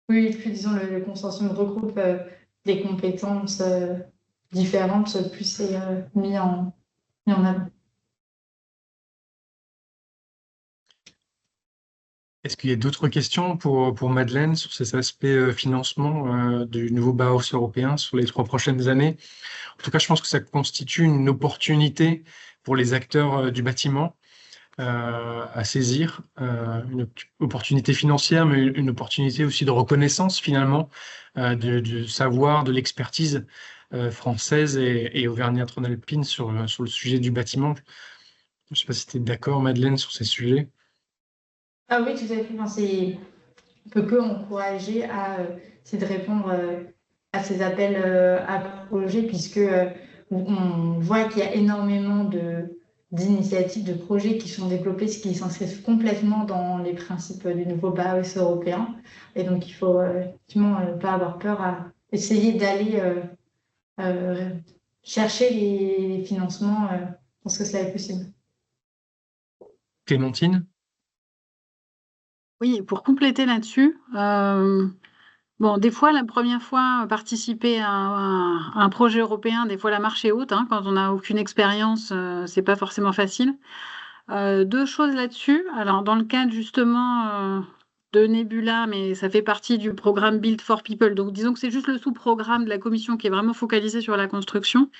Oui, puis disons, le consortium regroupe des compétences différentes, plus c'est mis en avant. Est-ce qu'il y a d'autres questions pour Madeleine sur ces aspects financement du nouveau Bauhaus européen sur les 3 prochaines années? En tout cas, je pense que ça constitue une opportunité pour les acteurs du bâtiment à saisir, une opportunité financière, mais une opportunité aussi de reconnaissance finalement du savoir, de l'expertise française et auvergnate-rhône-alpine sur le sujet du bâtiment. Je ne sais pas si tu es d'accord, Madeleine, sur ces sujets. Ah oui, tout à fait. Enfin, on ne peut que encourager c'est de répondre à ces appels à projets, puisque on voit qu'il y a énormément d'initiatives, de projets qui sont développés, ce qui s'inscrivent complètement dans les principes du nouveau Bauhaus européen. Et donc, il faut effectivement pas avoir peur à essayer d'aller chercher les financements parce que cela est possible. Clémentine? Oui, pour compléter là-dessus, des fois, la première fois, participer à un projet européen, des fois la marche est haute, hein, quand on n'a aucune expérience, c'est pas forcément facile. 2 choses là-dessus. Alors dans le cadre justement, de Nebula, mais ça fait partie du programme Build for People. Donc disons que c'est juste le sous-programme de la commission qui est vraiment focalisé sur la construction.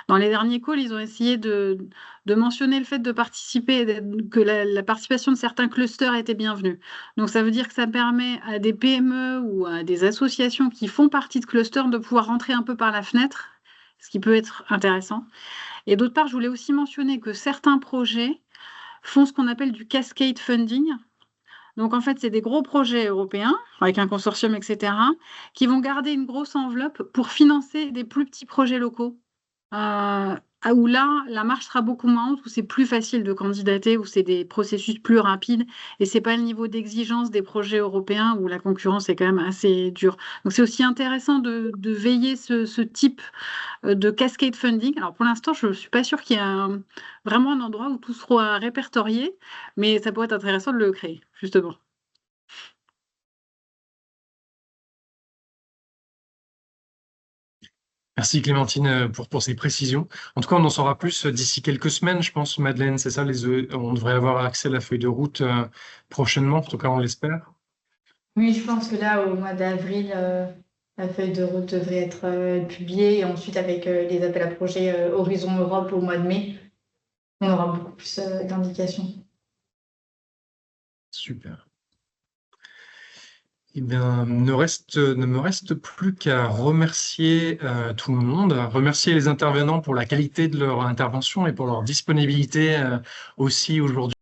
Dans les derniers calls, ils ont essayé de mentionner le fait de participer, que la participation de certains clusters était bienvenue. Donc ça veut dire que ça permet à des PME ou à des associations qui font partie de clusters de pouvoir rentrer un peu par la fenêtre, ce qui peut être intéressant. Et d'autre part, je voulais aussi mentionner que certains projets font ce qu'on appelle du cascade funding. Donc en fait, c'est des gros projets européens avec un consortium, etc., qui vont garder une grosse enveloppe pour financer des plus petits projets locaux. Où là, la marche sera beaucoup moins haute, où c'est plus facile de candidater, où c'est des processus plus rapides, et c'est pas le niveau d'exigence des projets européens où la concurrence est quand même assez dure. Donc c'est aussi intéressant de veiller ce type de cascade funding. Alors pour l'instant, je ne suis pas sûre qu'il y ait vraiment un endroit où tout soit répertorié, mais ça pourrait être intéressant de le créer, justement. Merci Clémentine pour ces précisions. En tout cas, on en saura plus d'ici quelques semaines, je pense, Madeleine, c'est ça, on devrait avoir accès à la feuille de route prochainement, en tout cas on l'espère. Oui, je pense que là, au mois d'avril, la feuille de route devrait être publiée et ensuite avec les appels à projets Horizon Europe au mois de mai, on aura beaucoup plus d'indications. Super. Eh bien, ne me reste plus qu'à remercier tout le monde, à remercier les intervenants pour la qualité de leur intervention et pour leur disponibilité aussi aujourd'hui.